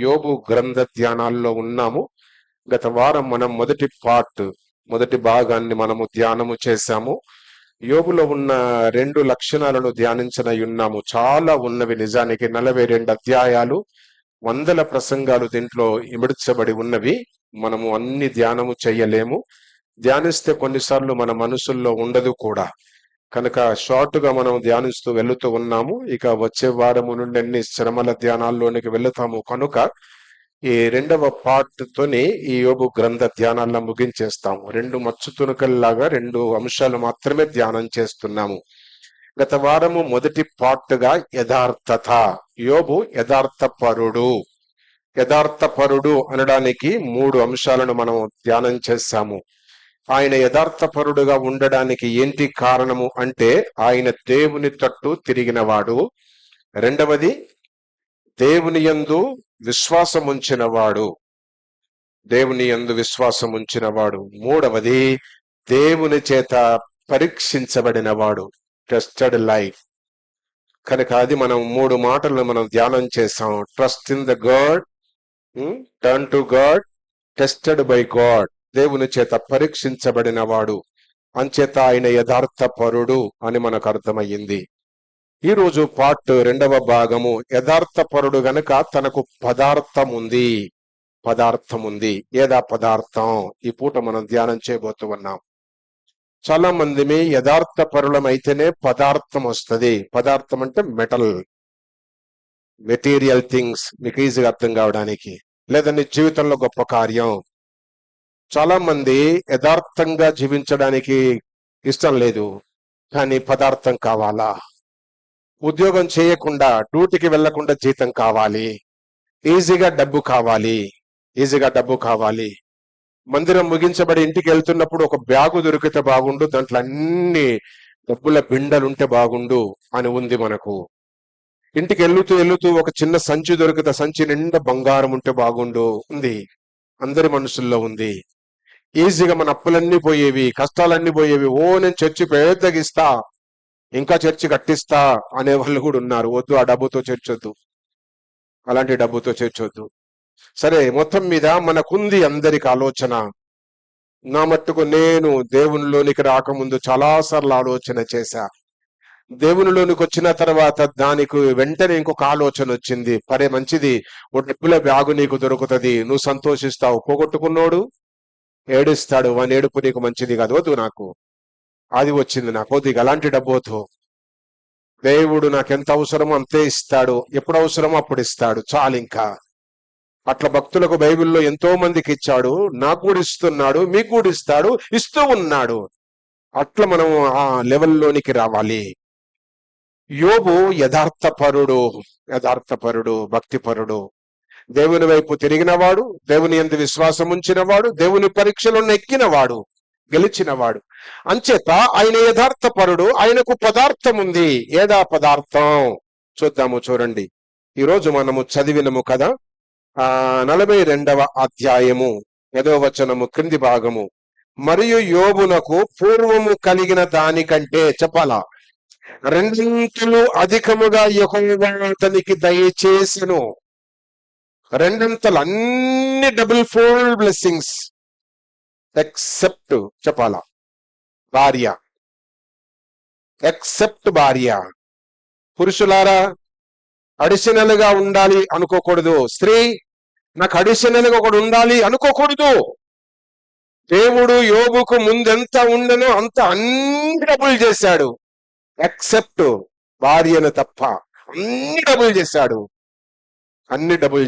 యోబు గ్రంథ ధ్యానాల్లో ఉన్నాము. గత వారం మనం మొదటి భాగాన్ని మనము ధ్యానము చేశాము. యోబులో ఉన్న 2 లక్షణాలను ధ్యానించనై ఉన్నాము. చాలా ఉన్నవి నిజానికి. 42 అధ్యాయాలు, వందల ప్రసంగాలు దీంట్లో ఇమిడ్చబడి ఉన్నవి. మనము అన్ని ధ్యానము చేయలేము. ధ్యానిస్తే కొన్నిసార్లు మన మనసుల్లో ఉండదు కూడా. కనుక షార్ట్ గా మనం ధ్యానిస్తూ వెళుతూ ఉన్నాము. ఇక వచ్చే వారము నుండి అన్ని శ్రమల ధ్యానాల్లోనికి వెళుతాము. కనుక ఈ 2వ పార్ట్ తోని ఈ యోబు గ్రంథ ధ్యానాలను ముగించేస్తాము. 2 మచ్చు తునకల్లాగా 2 అంశాలు మాత్రమే ధ్యానం చేస్తున్నాము. గత వారము మొదటి పార్ట్ గా యథార్థత. యోబు యథార్థపరుడు. యథార్థపరుడు అనడానికి 3 అంశాలను మనం ధ్యానం చేశాము. ఆయన యథార్థపరుడుగా ఉండడానికి ఏంటి కారణము అంటే ఆయన దేవుని తట్టు తిరిగినవాడు. రెండవది, దేవుని యందు విశ్వాసం ఉంచినవాడు. దేవుని యందు విశ్వాసం ఉంచినవాడు. మూడవది, దేవుని చేత పరీక్షించబడినవాడు. Tested life. కనుక అది మనం 3 మాటలను మనం ధ్యానం చేసాం. Trust in the God, turn to God, tested by God. దేవుని చేత పరీక్షించబడిన వాడు, అంచేత ఆయన యథార్థపరుడు అని మనకు అర్థమయ్యింది. ఈ రోజు పార్ట్ 2వ భాగము. యథార్థపరుడు గనక తనకు పదార్థం ఉంది. ఏదా పదార్థం? ఈ పూట మనం ధ్యానం చేయబోతూ ఉన్నాం. చాలా మంది యథార్థపరులం అయితేనే పదార్థం వస్తుంది. పదార్థం అంటే మెటీరియల్ థింగ్స్. మీకు ఈజీగా అర్థం కావడానికి. లేదా నీ జీవితంలో గొప్ప కార్యం. చాలా మంది యథార్థంగా జీవించడానికి ఇష్టం లేదు, కానీ పదార్థం కావాలా? ఉద్యోగం చేయకుండా, డ్యూటీకి వెళ్లకుండా జీతం కావాలి, ఈజీగా డబ్బు కావాలి. మందిరం ముగించబడి ఇంటికి వెళ్తున్నప్పుడు ఒక బ్యాగు దొరికితే బాగుండు, దాంట్లో అన్ని డబ్బుల బిండలుంటే బాగుండు అని ఉంది మనకు. ఇంటికి వెళ్తూ ఒక చిన్న సంచి దొరికితే సంచి నిండా బంగారం ఉంటే బాగుండు ఉంది. అందరి మనసుల్లో ఉంది. ఈజీగా మన అప్పులన్నీ పోయేవి, కష్టాలన్నీ పోయేవి. నేను చర్చి పెద్దగిస్తా, ఇంకా చర్చి కట్టిస్తా అనే వాళ్ళు కూడా ఉన్నారు. వద్దు, ఆ డబ్బుతో చేర్చొద్దు, అలాంటి డబ్బుతో చేర్చొద్దు. సరే, మొత్తం మీద మనకుంది అందరికి ఆలోచన. నా మట్టుకు నేను దేవునిలోనికి రాకముందు చాలాసార్లు ఆలోచన చేశా. దేవునిలోనికి వచ్చిన తర్వాత దానికి వెంటనే ఇంకొక ఆలోచన వచ్చింది. పరే మంచిది, ఓ డబ్బుల బ్యాగు నీకు దొరుకుతుంది, నువ్వు సంతోషిస్తావు. పోగొట్టుకున్నాడు ఏడుస్తాడు, వాని ఏడుపు నీకు మంచిది కాదు, వద్దు నాకు. అది వచ్చింది నాకు, వద్దు, అలాంటి డబ్బు వద్దు. దేవుడు నాకు ఎంత అవసరమో అంతే ఇస్తాడు, ఎప్పుడు అవసరమో అప్పుడు ఇస్తాడు, చాలు. ఇంకా అట్లా భక్తులకు బైబిల్లో ఎంతో మందికి ఇచ్చాడు, నాకు కూడా ఇస్తున్నాడు, మీకు కూడా ఇస్తాడు, ఇస్తూ ఉన్నాడు. అట్లా మనం ఆ లెవెల్లోనికి రావాలి. యోబు యథార్థపరుడు, భక్తిపరుడు. దేవుని వైపు తిరిగినవాడు, దేవుని యందు విశ్వాసం ఉంచినవాడు, దేవుని పరీక్షలో నెక్కినవాడు, గెలిచినవాడు. అంచేత ఆయన యథార్థపరుడు. ఆయనకు పదార్థం ఉంది. ఏదా పదార్థం? చూడండి. ఈరోజు మనము చదివినము కదా, 42వ అధ్యాయము 5వ వచనము క్రింది భాగము. మరియు యోబునకు పూర్వము కలిగిన దానికంటే, చెప్పాలా, 2 అధికముగా యెహోవా అతనికి దయచేసెను. 2 అన్ని డబుల్ ఫోల్డ్ బ్లెస్సింగ్స్, ఎక్సెప్ట్, చెప్పాలా, భార్య. పురుషులారా, అడిషనల్ గా ఉండాలి అనుకోకూడదు. స్త్రీ, నాకు అడిషనల్ గా ఒకడు ఉండాలి అనుకోకూడదు. దేవుడు యోబుకు ముందెంత ఉండనో అంత అన్ని డబుల్ చేశాడు, ఎక్సెప్ట్ భార్యను తప్ప. అన్ని డబుల్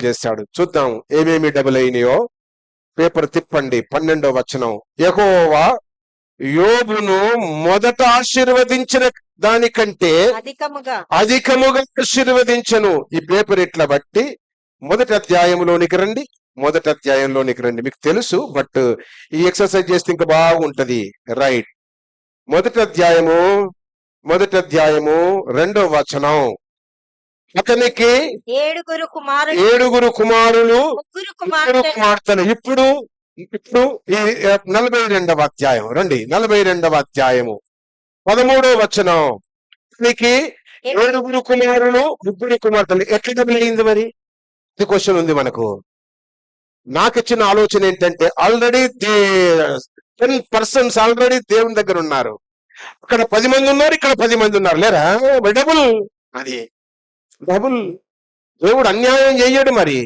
చేశాడు. చూద్దాం ఏమేమి డబుల్ అయినాయో. పేపర్ తిప్పండి. 12వ వచనం. యెహోవా యోబును మొదట ఆశీర్వదించిన దానికంటే అధికముగా ఆశీర్వదించను. ఈ పేపర్ ఇట్లా బట్టి మొదటి అధ్యాయంలోనికి రండి. మీకు తెలుసు, బట్ ఈ ఎక్సర్సైజ్ చేస్తే ఇంకా బాగుంటది. రైట్. మొదటి అధ్యాయము 2వ వచనం. అతనికి 7 కుమారులు, 3 కుమార్తెలు. ఇప్పుడు ఈ 42వ అధ్యాయం రండి. 42వ అధ్యాయము 13వ వచనం. అతనికి 7 కుమారులు, 3 కుమార్తెలు. ఎట్లా డబుల్ అయింది మరి? ఇది క్వశ్చన్ ఉంది మనకు. నాకు ఇచ్చిన ఆలోచన ఏంటంటే ఆల్రెడీ 10 persons ఆల్రెడీ దేవుని దగ్గర ఉన్నారు. అక్కడ 10 మంది ఉన్నారు, ఇక్కడ 10 మంది ఉన్నారు, లేరా? డబుల్. అది డబుల్. దేవుడు అన్యాయం చెయ్యడు. మరి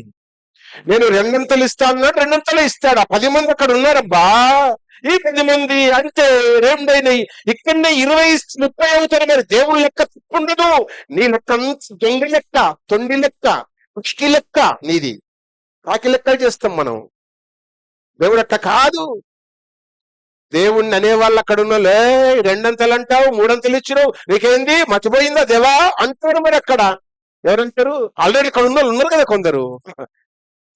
నేను 2 ఇస్తా అన్నాడు, 2 ఇస్తాడు. ఆ 10 మంది అక్కడ ఉన్నారబ్బా. ఈ 10 మంది అంటే 2 ఇక్కడనే 20-30 అవుతారు. మరి దేవుడు లెక్క తప్పుండదు. నీ లెక్క దొంగ లెక్క, తొండి లెక్క, ఉష్కి లెక్క నీది. కాకి లెక్కలు చేస్తాం మనం. దేవుడు అట్ట కాదు. దేవుణ్ణి అనేవాళ్ళు అక్కడ ఉన్న 2 అంటావు, 3 ఇచ్చినావు, నీకేంది మర్చిపోయిందా దేవా అంటారు. మరి అక్కడ ఎవరంటారు? ఆల్రెడీ అక్కడ ఉన్న వాళ్ళు ఉన్నారు కదా కొందరు.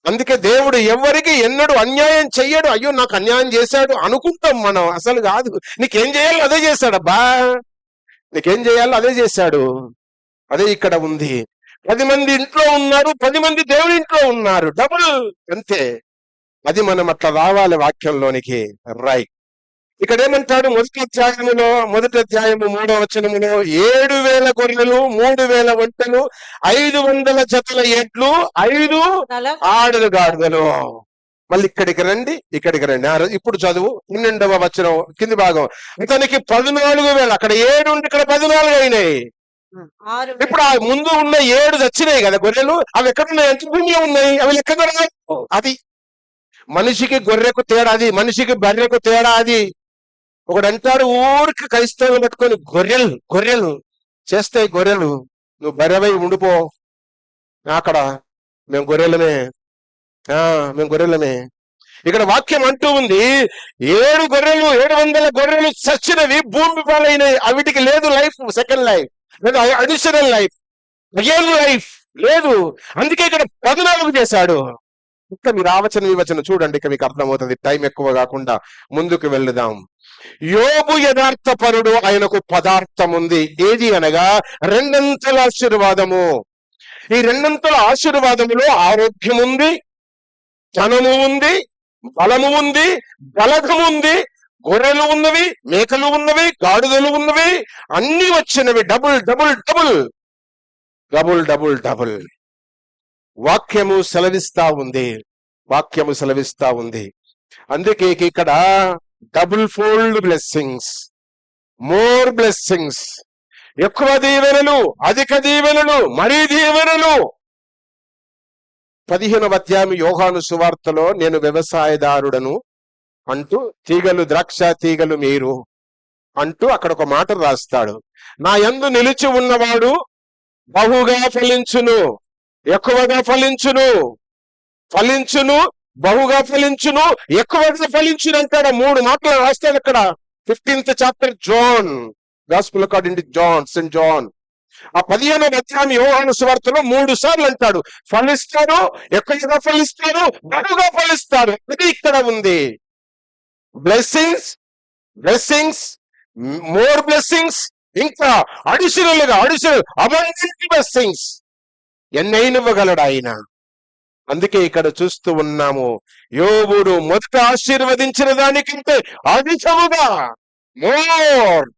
అందుకే దేవుడు ఎవరికి ఎన్నడూ అన్యాయం చెయ్యడు. అయ్యో నాకు అన్యాయం చేశాడు అనుకుంటాం మనం, అసలు కాదు. నీకేం చేయాలో అదే చేశాడబ్బా. నీకేం చేయాలో అదే చేశాడు. అదే ఇక్కడ ఉంది. 10 మంది ఇంట్లో ఉన్నారు, 10 మంది దేవుడి ఇంట్లో ఉన్నారు. డబుల్. అంతే. అది మనం అట్లా రావాలి వాక్యంలోనికి. రైట్. ఇక్కడ ఏమంటాడు? మొదటి అధ్యాయము 3వ వచనములో 7,000 గొర్రెలు, 3,000 ఒంటెలు, 500 జతల ఎడ్లు, 5 ఆడలు గాడిదలు. మళ్ళీ ఇక్కడికి రండి. ఇప్పుడు చదువు 12వ వచనం కింది భాగం. ఇతనికి 14,000. అక్కడ 7 ఉండి ఇక్కడ 14 అయినాయి. ఇప్పుడు ఆ ముందు ఉన్న 7 చచ్చినాయి కదా గొర్రెలు. అవి ఎక్కడున్నాయి అంటే భూమిలో ఉన్నాయి. అవి లెక్క దొరకదు. అది మనిషికి గొర్రెకు తేడా, అది మనిషికి బర్రెకు తేడా. అది ఒకడు అంటాడు ఊరికి క్రైస్తవులు పట్టుకొని గొర్రెలు చేస్తాయి. గొర్రెలు నువ్వు బర్రెవై ఉండిపో. అక్కడ మేము గొర్రెలమే. ఇక్కడ వాక్యం అంటూ ఉంది 7 గొర్రెలు, 700 గొర్రెలు చచ్చినవి, భూమి పాలైనవి. అవిటికి లేదు లైఫ్, సెకండ్ లైఫ్ లేదు, అడిషనల్ లైఫ్, రియల్ లైఫ్ లేదు. అందుకే ఇక్కడ 14 చేశాడు. ఇంకా మీరు వివచన చూడండి, ఇక మీకు అర్థమవుతుంది. టైం ఎక్కువ కాకుండా ముందుకు వెళ్దాం. యోబు యథార్థపరుడు, ఆయనకు పదార్థం ఉంది. ఏది అనగా 2 ఆశీర్వాదము. ఈ 2 ఆశీర్వాదములో ఆరోగ్యం ఉంది, ధనము ఉంది, బలము ఉంది, బలగము ఉంది, గొర్రెలు ఉన్నవి, మేకలు ఉన్నవి, గాడిదలు ఉన్నవి, అన్ని వచ్చినవి. Double double double double double double. వాక్యము సెలవిస్తా ఉంది. అందుకే ఇక్కడ double fold blessings, more blessings, ఎక్కువ దీవెనలు, అధిక దీవెనలు, మరీ దీవెనలు. 15వ అధ్యాయం యోహాను సువార్తలో నేను వ్యవసాయదారుడను అంటూ, తీగలు ద్రాక్ష తీగలు మీరు అంటూ అక్కడ ఒక మాట రాస్తాడు. నా యందు నిలిచి ఉన్నవాడు బహుగా ఫలించును, ఎక్కువగా ఫలించును, బహుగా ఫలించును, ఎక్కువగా ఫలించును అంటాడు. 3 మాటలు రాస్తాడు అక్కడ. 15th chapter John, gospel according to saint John. ఆ 15వ అధ్యాయం యోహాను సువార్తలో 3 సార్లు అంటాడు ఫలిస్తాడు, ఎక్కువగా ఫలిస్తాడు, బహుగా ఫలిస్తాడు. అది ఇక్కడ ఉంది. బ్లెస్సింగ్స్, మోర్ బ్లెస్సింగ్స్, ఇంకా అడిషనల్ అబండెంట్ బ్లెస్సింగ్స్ ఎన్నైనవ్వగలడు ఆయన. అందుకే ఇక్కడ చూస్తూ ఉన్నాము, యోబుడు మొదట ఆశీర్వదించిన దానికంటే అధికముగా, మోర్,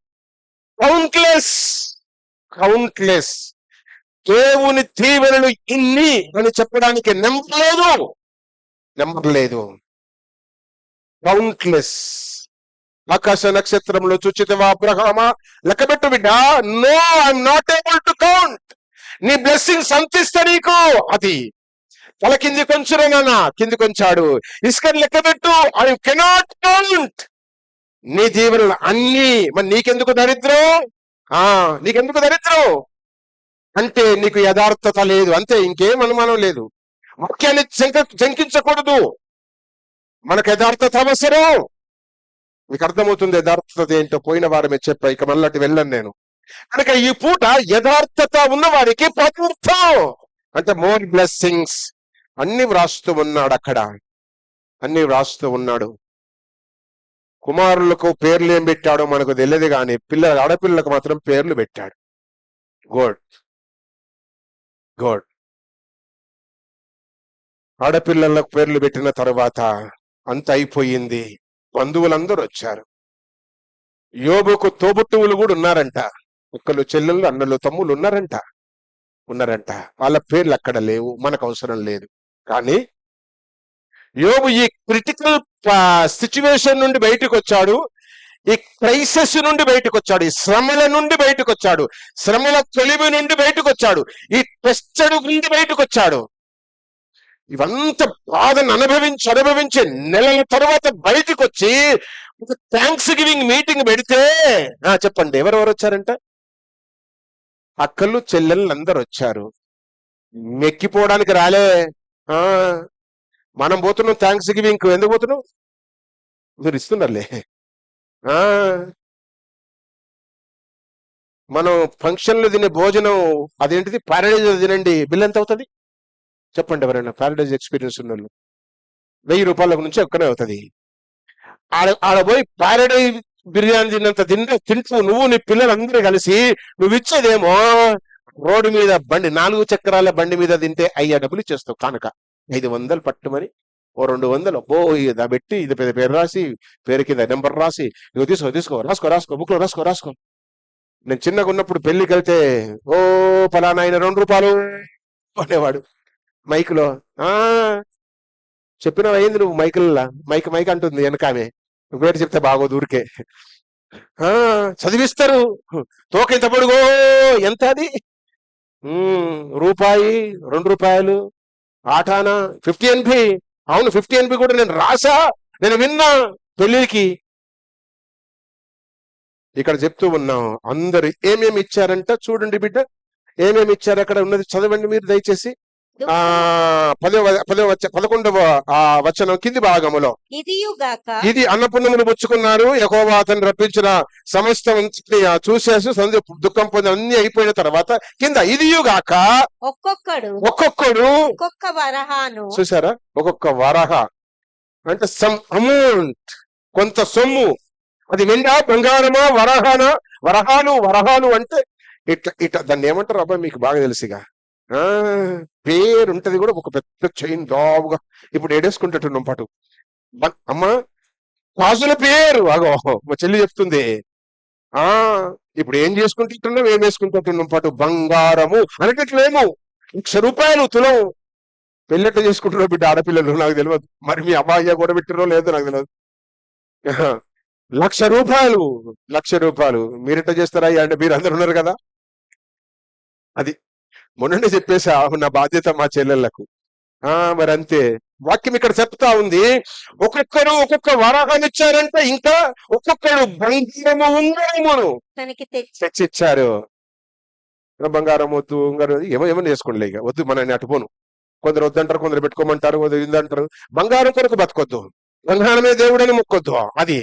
కౌంట్లెస్ దేవుని దీవెనలు ఇన్ని అని చెప్పడానికి నెంబర్ లేదు. కౌంట్లెస్. ఆకాశ నక్షత్రంలో చూచితవా అబ్రహామా, లెక్కబెట్టు బిడ్డ. No, I'm not able to count. నీ బ్లెస్సింగ్స్ అంతిస్తా నీకు. అది తల కింది కొంచురేనా, కింది కొంచాడు. ఇసుకని లెక్కబెట్టు, ఐ కెనాట్ కౌంట్ నీ దీవెనలు అన్ని. మరి నీకెందుకు దరిద్రం? అంటే నీకు యథార్థత లేదు, అంతే. ఇంకేం అనుమానం లేదు. వాక్యాన్ని శంకించకూడదు. మనకు యథార్థత అవసరం. మీకు అర్థమవుతుంది యథార్థత ఏంటో. పోయిన వారమే చెప్పా, ఇక మళ్ళీ వెళ్ళను నేను. కనుక ఈ పూట యథార్థత ఉన్న వారికి పదార్థం అంటే మోర్ బ్లెస్సింగ్స్ అన్ని వ్రాస్తూ ఉన్నాడు అక్కడ. కుమారులకు పేర్లు ఏం పెట్టాడో మనకు తెలియదు, కానీ ఆడపిల్లలకు మాత్రం పేర్లు పెట్టాడు. గుడ్. ఆడపిల్లలకు పేర్లు పెట్టిన తర్వాత అంత అయిపోయింది. బంధువులందరూ వచ్చారు. యోబుకు తోబుట్టువులు కూడా ఉన్నారంట. ఒక్కళ్ళు చెల్లెళ్ళు, అన్నలు, తమ్ముళ్ళు ఉన్నారంట. ఉన్నారంట. వాళ్ళ పేర్లు అక్కడ లేవు, మనకు అవసరం లేదు. కానీ యోబు ఈ క్రిటికల్ సిచ్యువేషన్ నుండి బయటకు వచ్చాడు. ఈ క్రైసిస్ నుండి బయటకు వచ్చాడు. ఈ శ్రమల నుండి బయటకు వచ్చాడు. శ్రమల తొలివి నుండి బయటకు వచ్చాడు. ఈ టెస్టెడ్ నుండి బయటకు వచ్చాడు. ఇవంతా బాధను అనుభవించి నెలల తర్వాత బయటకు వచ్చి ఒక థ్యాంక్స్ గివింగ్ మీటింగ్ పెడితే చెప్పండి, ఎవరెవరు వచ్చారంట? అక్కలు చెల్లెళ్ళు అందరు వచ్చారు. మెక్కిపోవడానికి రాలే. మనం పోతున్నాం థ్యాంక్స్ గివింగ్. ఎందుకు పోతున్నాం? మీరు ఇస్తున్నారులే. మనం ఫంక్షన్లో తినే భోజనం అదేంటిది, ప్యారడైజ్ తినండి, బిల్ ఎంత అవుతుంది చెప్పండి? ఎవరైనా ప్యారడైజ్ ఎక్స్పీరియన్స్ ఉన్న వాళ్ళు 1000 రూపాయల నుంచి ఒక్కనే అవుతుంది. ఆడ పోయి ప్యారడైజ్ బిర్యానీ తిన్నంత తింటూ నువ్వు నీ పిల్లలందరూ కలిసి నువ్వు ఇచ్చేదేమో రోడ్డు మీద బండి, 4 చక్రాల బండి మీద తింటే 5 డబ్బులు ఇచ్చేస్తావు కానుక. 500 పట్టుమని ఓ 200 అబ్బో ఇది పెట్టి ఇది పేరు రాసి పేరు కింద నెంబర్ రాసి ఇగో తీసుకో రాసుకో బుక్ లో రాసుకో. నేను చిన్నగా ఉన్నప్పుడు పెళ్లికి వెళ్తే ఓ ఫలానా ఆయన 2 రూపాయలు అనేవాడు మైకులో. చెప్పినావు అయింది నువ్వు మైకుల్లా, మైక్ అంటుంది వెనకామె, నువ్వు పేరు చెప్తే బాగోదు ఊరికే. చదివిస్తారు తోక ఇంత పొడుగో, ఎంత అది? రూపాయి 2 రూపాయలు ఆటానా 50 NP. అవును 50 NP కూడా నేను రాసా, నేను విన్నా పెళ్లికి. ఇక్కడ చెప్తూ ఉన్నాం. అందరు ఏమేమి ఇచ్చారంట చూడండి బిడ్డ, ఏమేమి ఇచ్చారు అక్కడ ఉన్నది చదవండి మీరు దయచేసి. 11వ వచనం కింది భాగములో, ఇది అన్నపుణ్యములు పుచ్చుకున్నారు, యెహోవా అతను రప్పించిన సమస్తం చూసేసి దుఃఖం పొంది అన్ని అయిపోయిన తర్వాత కింద ఇదియుగాక ఒక్కొక్కడు చూసారా, ఒక్కొక్క వరహ అంటే సమ్ అమౌంట్, కొంత సొమ్ము. అది వెండా బంగారమా వరహాలు అంటే ఇట్లా దాన్ని ఏమంటారు అబ్బాయి, మీకు బాగా తెలుసుగా. పేరు ఉంటది కూడా, ఒక పెద్ద చైన్ దావుగా ఇప్పుడు ఏడేసుకుంటున్నాం పాటు. అమ్మ కాజుల పేరు అగో మా చెల్లి చెప్తుంది. ఇప్పుడు ఏం చేసుకుంటున్నాం, ఏం వేసుకుంటున్నాం పాటు బంగారము అనేటట్లేమో 1,00,000 రూపాయలు తులం. పెళ్ళెట్లా చేసుకుంటున్నావు బిడ్డ ఆడపిల్లలు నాకు తెలియదు, మరి మీ అబ్బాయి కూడా పెట్టిరో లేదో నాకు తెలియదు. 1,00,000 రూపాయలు మీరెట్లా చేస్తారా అంటే మీరు అందరు ఉన్నారు కదా. అది మొన్ననే చెప్పేసా, నా బాధ్యత మా చెల్లెళ్లకు. మరి అంతే వాక్యం ఇక్కడ చెప్తా ఉంది. ఒక్కొక్కరు ఒక్కొక్క వరాహాన్ని ఇచ్చారంటే, ఇంకా ఒక్కొక్కరు బంగారము ఉంగరమును తెచ్చిచ్చారు. బంగారం వద్దు, ఉంగరం ఏమో చేసుకోండి ఇక వద్దు, మన అటుపోను. కొందరు వద్దంటారు, కొందరు పెట్టుకోమంటారు, కొందరు ఇందంటారు. బంగారం కొరకు బతకొద్దు, బంగారమే దేవుడని మొక్కొద్దు. అది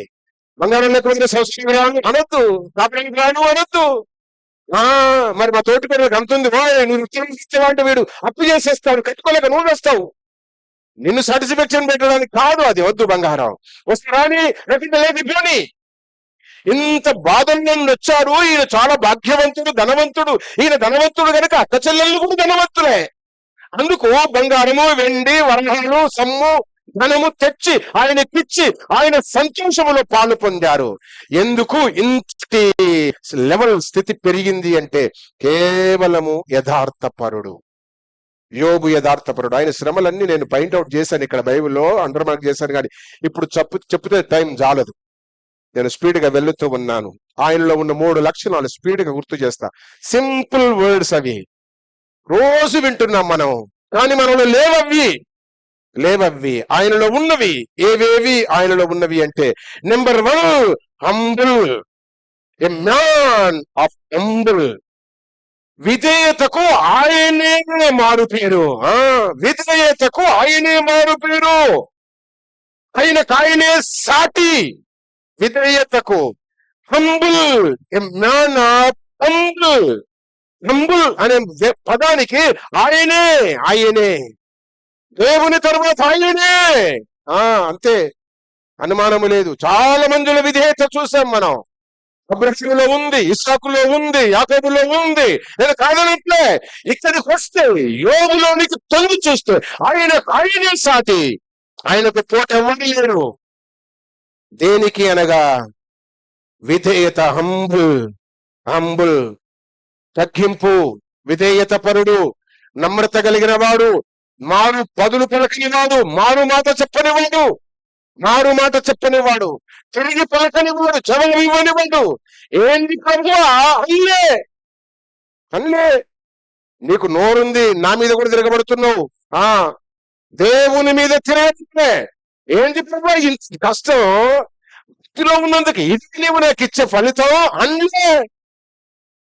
బంగారం లేకపోతే సంస్కృతి అనొద్దు, కాపురానికి రాను అనొద్దు. మరి మా తోటి పేరు అంతుంది, నువ్వు ఇచ్చేవాంటే వీడు అప్పు చేసేస్తాడు, కట్టుకోలేక నువ్వు వస్తావు. నిన్ను సాటిస్ఫాక్షన్ పెట్టడానికి కాదు, అది వద్దు. బంగారం వస్తే రాని, లేదు పోని. ఇంత బాధల్లో వచ్చాడు ఈయన, చాలా భాగ్యవంతుడు, ధనవంతుడు. ఈయన ధనవంతుడు కనుక అక్క చెల్లెళ్ళు కూడా ధనవంతులే. అందుకు బంగారము, వెండి, వరహాలు, సొమ్ము, ధనము తెచ్చి ఆయనకిచ్చి ఆయన సంతోషములో పాలు పొందారు. ఎందుకు ఇంటి లెవెల్ స్థితి పెరిగింది అంటే కేవలము యథార్థపరుడు. యోబు యథార్థపరుడు. ఆయన శ్రమలన్నీ నేను పాయింట్అవుట్ చేశాను ఇక్కడ బైబిల్లో, అండర్మార్క్ చేశాను. కానీ ఇప్పుడు చెప్తే టైం చాలదు, నేను స్పీడ్ గా వెళ్తూ ఉన్నాను. ఆయనలో ఉన్న 3 లక్షణాలు స్పీడ్ గా గుర్తు చేస్తా. సింపుల్ వర్డ్స్ అవి, రోజు వింటున్నాం మనం, కానీ మనలో లేవవి. ఆయనలో ఉన్నవి ఏవేవి? ఆయనలో ఉన్నవి అంటే number 1 humble, a man of humble. విధేయతకు ఆయనే మారుపేరు. విధేయతకు ఆయనే మారుపేరు, ఆయనకాయనే సాటి. విధేయతకు humble, a man of humble. Humble అనే పదానికి ఆయనే దేవుని తర్వాత ఆయనే. అంతే, అనుమానము లేదు. చాలా మందిలో విధేయత చూసాం మనం. అబ్రహాములో ఉంది, ఇస్సాకులో ఉంది, యాకోబులో ఉంది. నేను కాదనట్లే, ఇక్కడికి వస్తే యోబులోనికి తొంగి చూస్తే ఆయనే సాటి, ఆయనకు పోట ఎవరు లేరు. దేనికి అనగా విధేయత, హంబుల్, తగ్గింపు, విధేయత పరుడు, నమ్రత కలిగిన వాడు, మారు పదులు పలకనివాడు, మారు మాట చెప్పనివాడు, తిరిగి పలకనివాడు, జవాబు ఇవ్వనివాడు. ఏంది ప్రభువా? అల్లే నీకు నోరుంది, నా మీద కూడా తిరగబడుతున్నావు. దేవుని మీద తిరగబడుతున్నా. ఏంటి ప్రభు ఇంత కష్టం? భక్తిలో ఉన్నందుకు ఇది నీవు నాకు ఇచ్చే ఫలితం?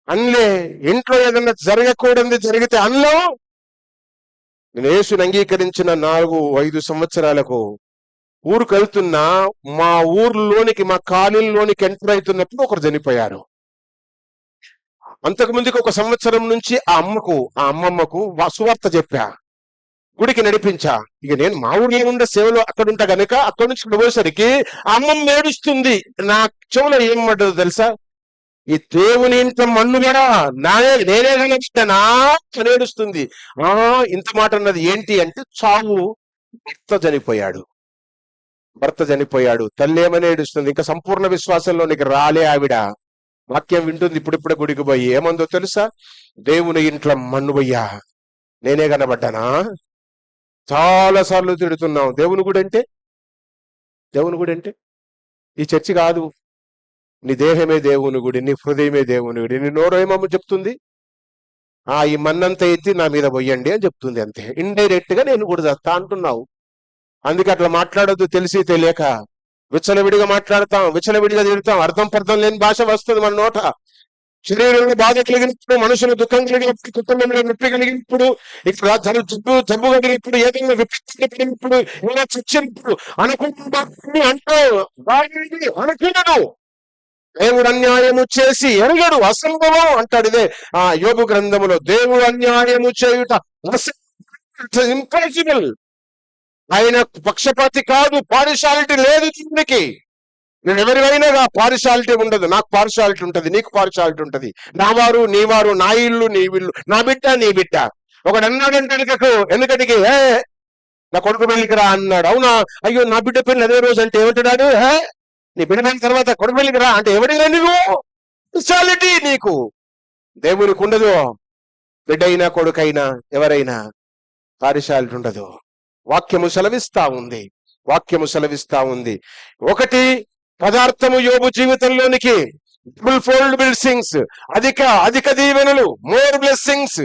అన్లే ఇంట్లో ఏదన్నా జరగకూడదు జరిగితే అన్లో. నేను యేసుని అంగీకరించిన 4-5 సంవత్సరాలకు ఊరికి వెళ్తున్నా, మా ఊర్లోనికి, మా కాలనీలోనికి ఎంటర్ అవుతున్నప్పుడు ఒకరు చనిపోయారు. అంతకు ముందుకు 1 సంవత్సరం నుంచి ఆ అమ్మమ్మకు సువార్త చెప్పా, గుడికి నడిపించా. ఇక నేను మా ఊర్లో ఉండే సేవలో అక్కడుంటా గనుక అక్కడి నుంచి ఇక్కడ పోయేసరికి అమ్మమ్మ ఏడుస్తుంది. నా చెవులో ఏం పడ్డదో తెలుసా? ఈ దేవుని ఇంత మన్నుగడా నేనే కనిపిస్తానా అని ఏడుస్తుంది. ఇంత మాట అన్నది ఏంటి అంటే, చావు, భర్త చనిపోయాడు, తల్లి ఏమని ఏడుస్తుంది. ఇంకా సంపూర్ణ విశ్వాసంలోనికి రాలే ఆవిడ. వాక్యం వింటుంది ఇప్పుడిప్పుడే గుడికి పోయి. ఏమందో తెలుసా? దేవుని ఇంట్లో మన్నువయ్యా, నేనే కనబడ్డానా? చాలా సార్లు తిడుతున్నాం. దేవుని గుడి అంటే ఈ చర్చి కాదు. నీ దేహమే దేవుని గుడి, నీ హృదయమే దేవుని గుడి. నీ నోరు ఏమో చెప్తుంది, ఈ మన్నంతా ఎత్తి నా మీద పోయండి అని చెప్తుంది. అంతే. ఇండైరెక్ట్ గా నేను కూడా చేస్తా అంటున్నావు. అందుకే అట్లా మాట్లాడొద్దు, తెలిసి తెలియక. విచ్చలవిడిగా మాట్లాడతాం, విచ్చలవిడిగా తిడతాం, అర్థం పర్థం లేని భాష వస్తుంది మన నోట. శరీరంలో బాధ కలిగినప్పుడు, మనసులో దుఃఖం కలిగినప్పుడు, కుటుంబంలో నొప్పి కలిగినప్పుడు, ఇక్కడ జబ్బు కలిగినప్పుడు, ఏదైనా విపత్తు కలిగినప్పుడు, ఏదైనా చచ్చినప్పుడు అనుకున్నాడు. దేవుడు అన్యాయము చేసి ఎరగడు, అసంభవం అంటాడు. ఇదే యోబు గ్రంథములో, దేవుడు అన్యాయము చేయుట ఇంపాసిబుల్. ఆయన పక్షపాతి కాదు, పార్షియాలిటీ లేదు దీనికి. నేను ఎవరివైనా పార్షియాలిటీ ఉండదు. నాకు పార్షియాలిటీ ఉంటది, నీకు పార్షియాలిటీ ఉంటది. నా వారు నీ వారు, నా ఇల్లు నీ ఇల్లు, నా బిడ్డ నీ బిడ్డ. ఒకడు అన్నాడంటే ఎందుకంటే నా కొడుకు పెళ్లికి రా అన్నాడు. అవునా? అయ్యో, నా బిడ్డ పెళ్లి అదే రోజు అంటే ఏమంటున్నాడు? నీ బిడ్డ పెళ్లి తర్వాత కొడుకు పెళ్లికి రా అంటే ఎవడిగా నువ్వు? పార్షియాలిటీ నీకు. దేవునికి ఉండదు. బిడ్డైనా కొడుకైనా ఎవరైనా పార్షియాలిటీ ఉండదు. వాక్యము సెలవిస్తా ఉంది. ఒకటి పదార్థము యోబు జీవితంలోనికి ఫుల్ బ్లెస్సింగ్స్, అధిక దీవెనలు, మోర్ బ్లెస్సింగ్స్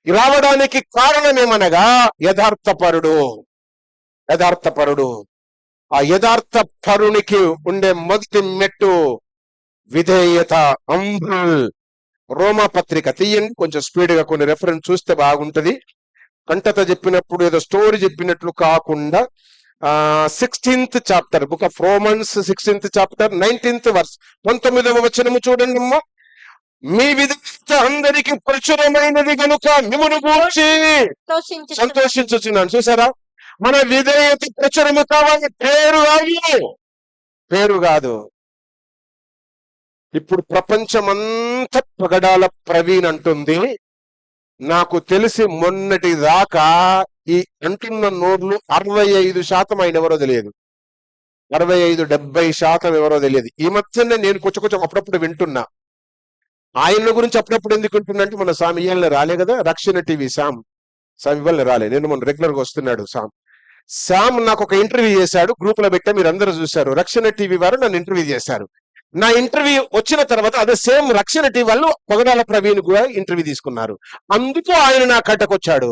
రావడానికి కారణమేమనగా యథార్థపరుడు. ఆ యథార్థపరునికి ఉండే మొదటి మెట్టు విధేయత. రోమా పత్రిక తీయండి, కొంచెం స్పీడ్ గా కొన్ని రెఫరెన్స్ చూస్తే బాగుంటది. కంటత చెప్పినప్పుడు ఏదో స్టోరీ చెప్పినట్లు కాకుండా 16th chapter, book of Romans 16th chapter 19th verse, 19వ వచనము చూడండి. మీ విధేయత అందరికి ప్రచురమైనది కనుక మిమ్మును గూర్చి సంతోషించుచున్నాను. చూసారా? మన విధేయత ప్రచురము కావాలి, పేరు కాదు. ఇప్పుడు ప్రపంచమంతా పగడాల ప్రవీణ్ అంటుంది. నాకు తెలిసి మొన్నటి దాకా ఈ అంటున్న నోర్లు 65% ఆయన ఎవరో తెలియదు, 65-70% ఎవరో తెలియదు. ఈ మధ్యనే నేను కొంచెం అప్పుడప్పుడు వింటున్నా. ఆయన గురించి అప్పుడప్పుడు ఎందుకు వింటున్నా అంటే, మన సామి ఇవాళ రాలే కదా, రక్షణ టీవీ సామ్ ఇవాళ రాలే. నేను మొన్న రెగ్యులర్ గా వస్తున్నాడు సామ్ నాకు ఒక ఇంటర్వ్యూ చేశాడు, గ్రూప్ లో పెట్టా, మీరు అందరూ చూశారు. రక్షణ టీవీ వారు నన్ను ఇంటర్వ్యూ చేశారు. నా ఇంటర్వ్యూ వచ్చిన తర్వాత అదే సేమ్ రక్షణ టీవీ వాళ్ళు పొగడాల ప్రవీణ్ కూడా ఇంటర్వ్యూ తీసుకున్నారు. అందుకు ఆయన నా కట్టకొచ్చాడు.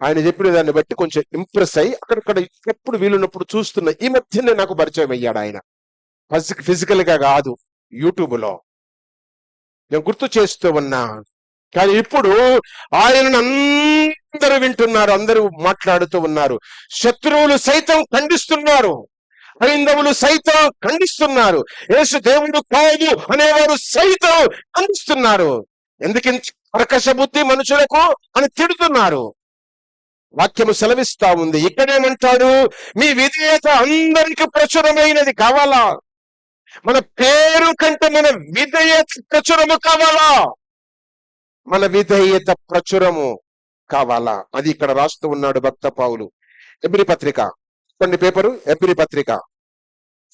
ఆయన చెప్పిన దాన్ని బట్టి కొంచెం ఇంప్రెస్ అయ్యి అక్కడక్కడ ఎప్పుడు వీలున్నప్పుడు చూస్తున్నా. ఈ మధ్యనే నాకు పరిచయం అయ్యాడు ఆయన, ఫిజికల్ గా కాదు, యూట్యూబ్ లో. నేను గుర్తు చేస్తూ ఉన్నా. కానీ ఇప్పుడు ఆయనను అందరూ వింటున్నారు, అందరూ మాట్లాడుతూ ఉన్నారు. శత్రువులు సైతం ఖండిస్తున్నారు, హైందవులు సైతం ఖండిస్తున్నారు, యేసు దేవుడు కాదు అనేవారు సైతం ఖండిస్తున్నారు. ఎందుకింత కర్కశ బుద్ధి మనుషులకు అని తిడుతున్నారు. వాక్యము సెలవిస్తా ఉంది. ఇక్కడేమంటాడు? మీ విధేయత అందరికి ప్రచురమైనది కావాలా? మన పేరు కంటే మన విధేయత ప్రచురము కావాలా? మన విధేయత ప్రచురము కావాలా? అది ఇక్కడ రాస్తూ ఉన్నాడు భక్త పౌలు. ఎబ్రీ పత్రిక కొన్ని పేపరు, ఎబ్రీ పత్రిక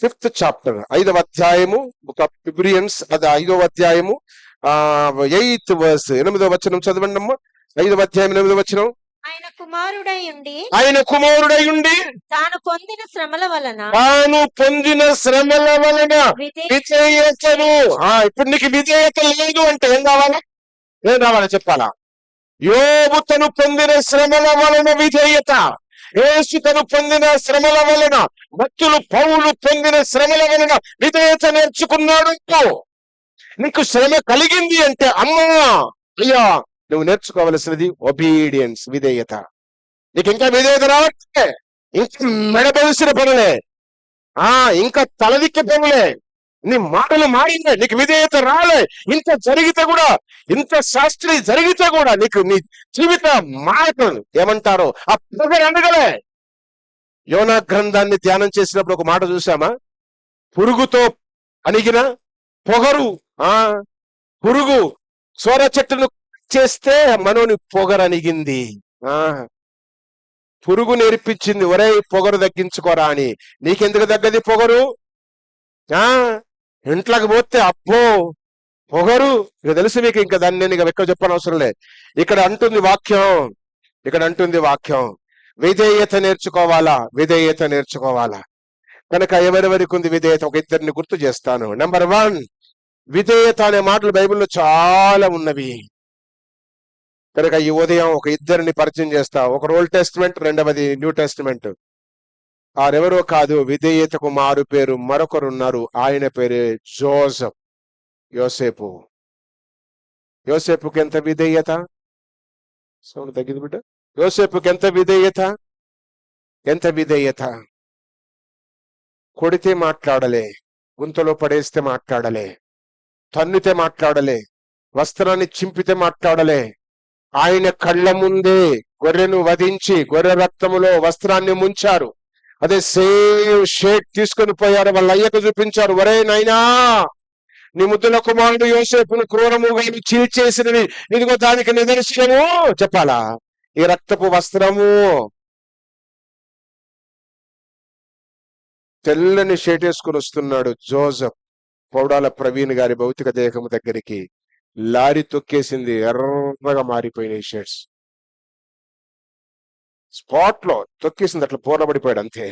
5th చాప్టర్ 5వ అధ్యాయము, బుక్ ఆఫ్ ఎబ్రియన్స్, అది 5వ అధ్యాయము 8th verse, 8వ వచనం చదవండి అమ్మా. 5వ అధ్యాయం 8వ వచనం. ఆయన కుమారుడై ఉండి ఆయన కుమారుడై ఉండి తాను పొందిన శ్రమల వలన విధేయతను. ఇప్పుడు నీకు విధేయత లేదు అంటే ఏం కావాలా? ఏం రావాలా చెప్పాలా? యోబు తను పొందిన శ్రమల వలన విధేయత, యేసు తను పొందిన శ్రమల వలన, భక్తులు పౌలు పొందిన శ్రమల వలన విధేయత నేర్చుకున్నాడు. నీకు శ్రమ కలిగింది అంటే అమ్మా అయ్యా నువ్వు నేర్చుకోవలసినది ఒబీడియన్స్, విధేయత. నీకు ఇంకా విధేయత రావట్లే, ఇంకా మెడబలిసిన పనులే, ఇంకా తలదిక్కే పనులే, నీ మాటలు మారిందే, నీకు విధేయత రాలే. ఇంత జరిగితే కూడా, ఇంత శాస్త్రి జరిగితే కూడా నీకు నీ జీవిత మాటలు ఏమంటారో ఆ పొగరు అనగలే. యోనా గ్రంథాన్ని ధ్యానం చేసినప్పుడు ఒక మాట చూసామా? పురుగుతో అణిగిన పొగరు. పురుగు సోర చెట్టును చేస్తే మనోని పొగరు అణిగింది. పురుగు నేర్పించింది ఒరే పొగరు తగ్గించుకోరా అని. నీకెందుకు తగ్గది పొగరు? ఇంట్లోకి పోతే అబ్బో పొగరు, ఇక తెలుసు మీకు. ఇంకా దాన్ని నేను ఇక ఎక్కువ చెప్పని అవసరం లేదు. ఇక్కడ అంటుంది వాక్యం విధేయత నేర్చుకోవాలా, విధేయత నేర్చుకోవాలా. కనుక ఎవరెవరికి ఉంది విధేయత? ఒక ఇద్దరిని గుర్తు చేస్తాను. నెంబర్ 1, విధేయత అనే మాటలు బైబిల్లో చాలా ఉన్నవి. కనుక ఈ ఉదయం ఒక ఇద్దరిని పరిచయం చేస్తా. ఒకరు ఓల్డ్ టెస్టిమెంట్, రెండవది న్యూ టెస్టిమెంట్. ఆరెవరో కాదు, విధేయతకు మారు పేరు మరొకరు ఉన్నారు. ఆయన పేరే జోసెఫ్, యోసేపు. యోసేపుకి ఎంత విధేయత? సౌండ్ తగ్గింది బిడ్డ. యోసేపుకి ఎంత విధేయత! కొడితే మాట్లాడలే, గుంతలో పడేస్తే మాట్లాడలే, తన్నితే మాట్లాడలే, వస్త్రాన్ని చింపితే మాట్లాడలే. ఆయన కళ్ళ ముందే గొర్రెను వధించి గొర్రె రక్తములో వస్త్రాన్ని ముంచారు. అదే సేమ్ షేక్ తీసుకొని పోయారు, వాళ్ళ అయ్యకు చూపించారు. ఒరే నాయనా, నీ ముద్దుల కుమారుడు యోసేపును క్రూరముగా చీల్చేసినవి, ఇదిగో దానికి నిదర్శనము చెప్పాలా? ఈ రక్తపు వస్త్రము. తెల్లని షేట్ వేసుకుని వస్తున్నాడు జోసెఫ్. పౌడాల ప్రవీణ్ గారి భౌతిక దేహము దగ్గరికి లారీ తొక్కేసింది, ఎర్రగా మారిపోయినాయి షేడ్స్. స్పాట్ లో తొక్కేసింది, అట్లా పోరబడిపోయాడు అంతే.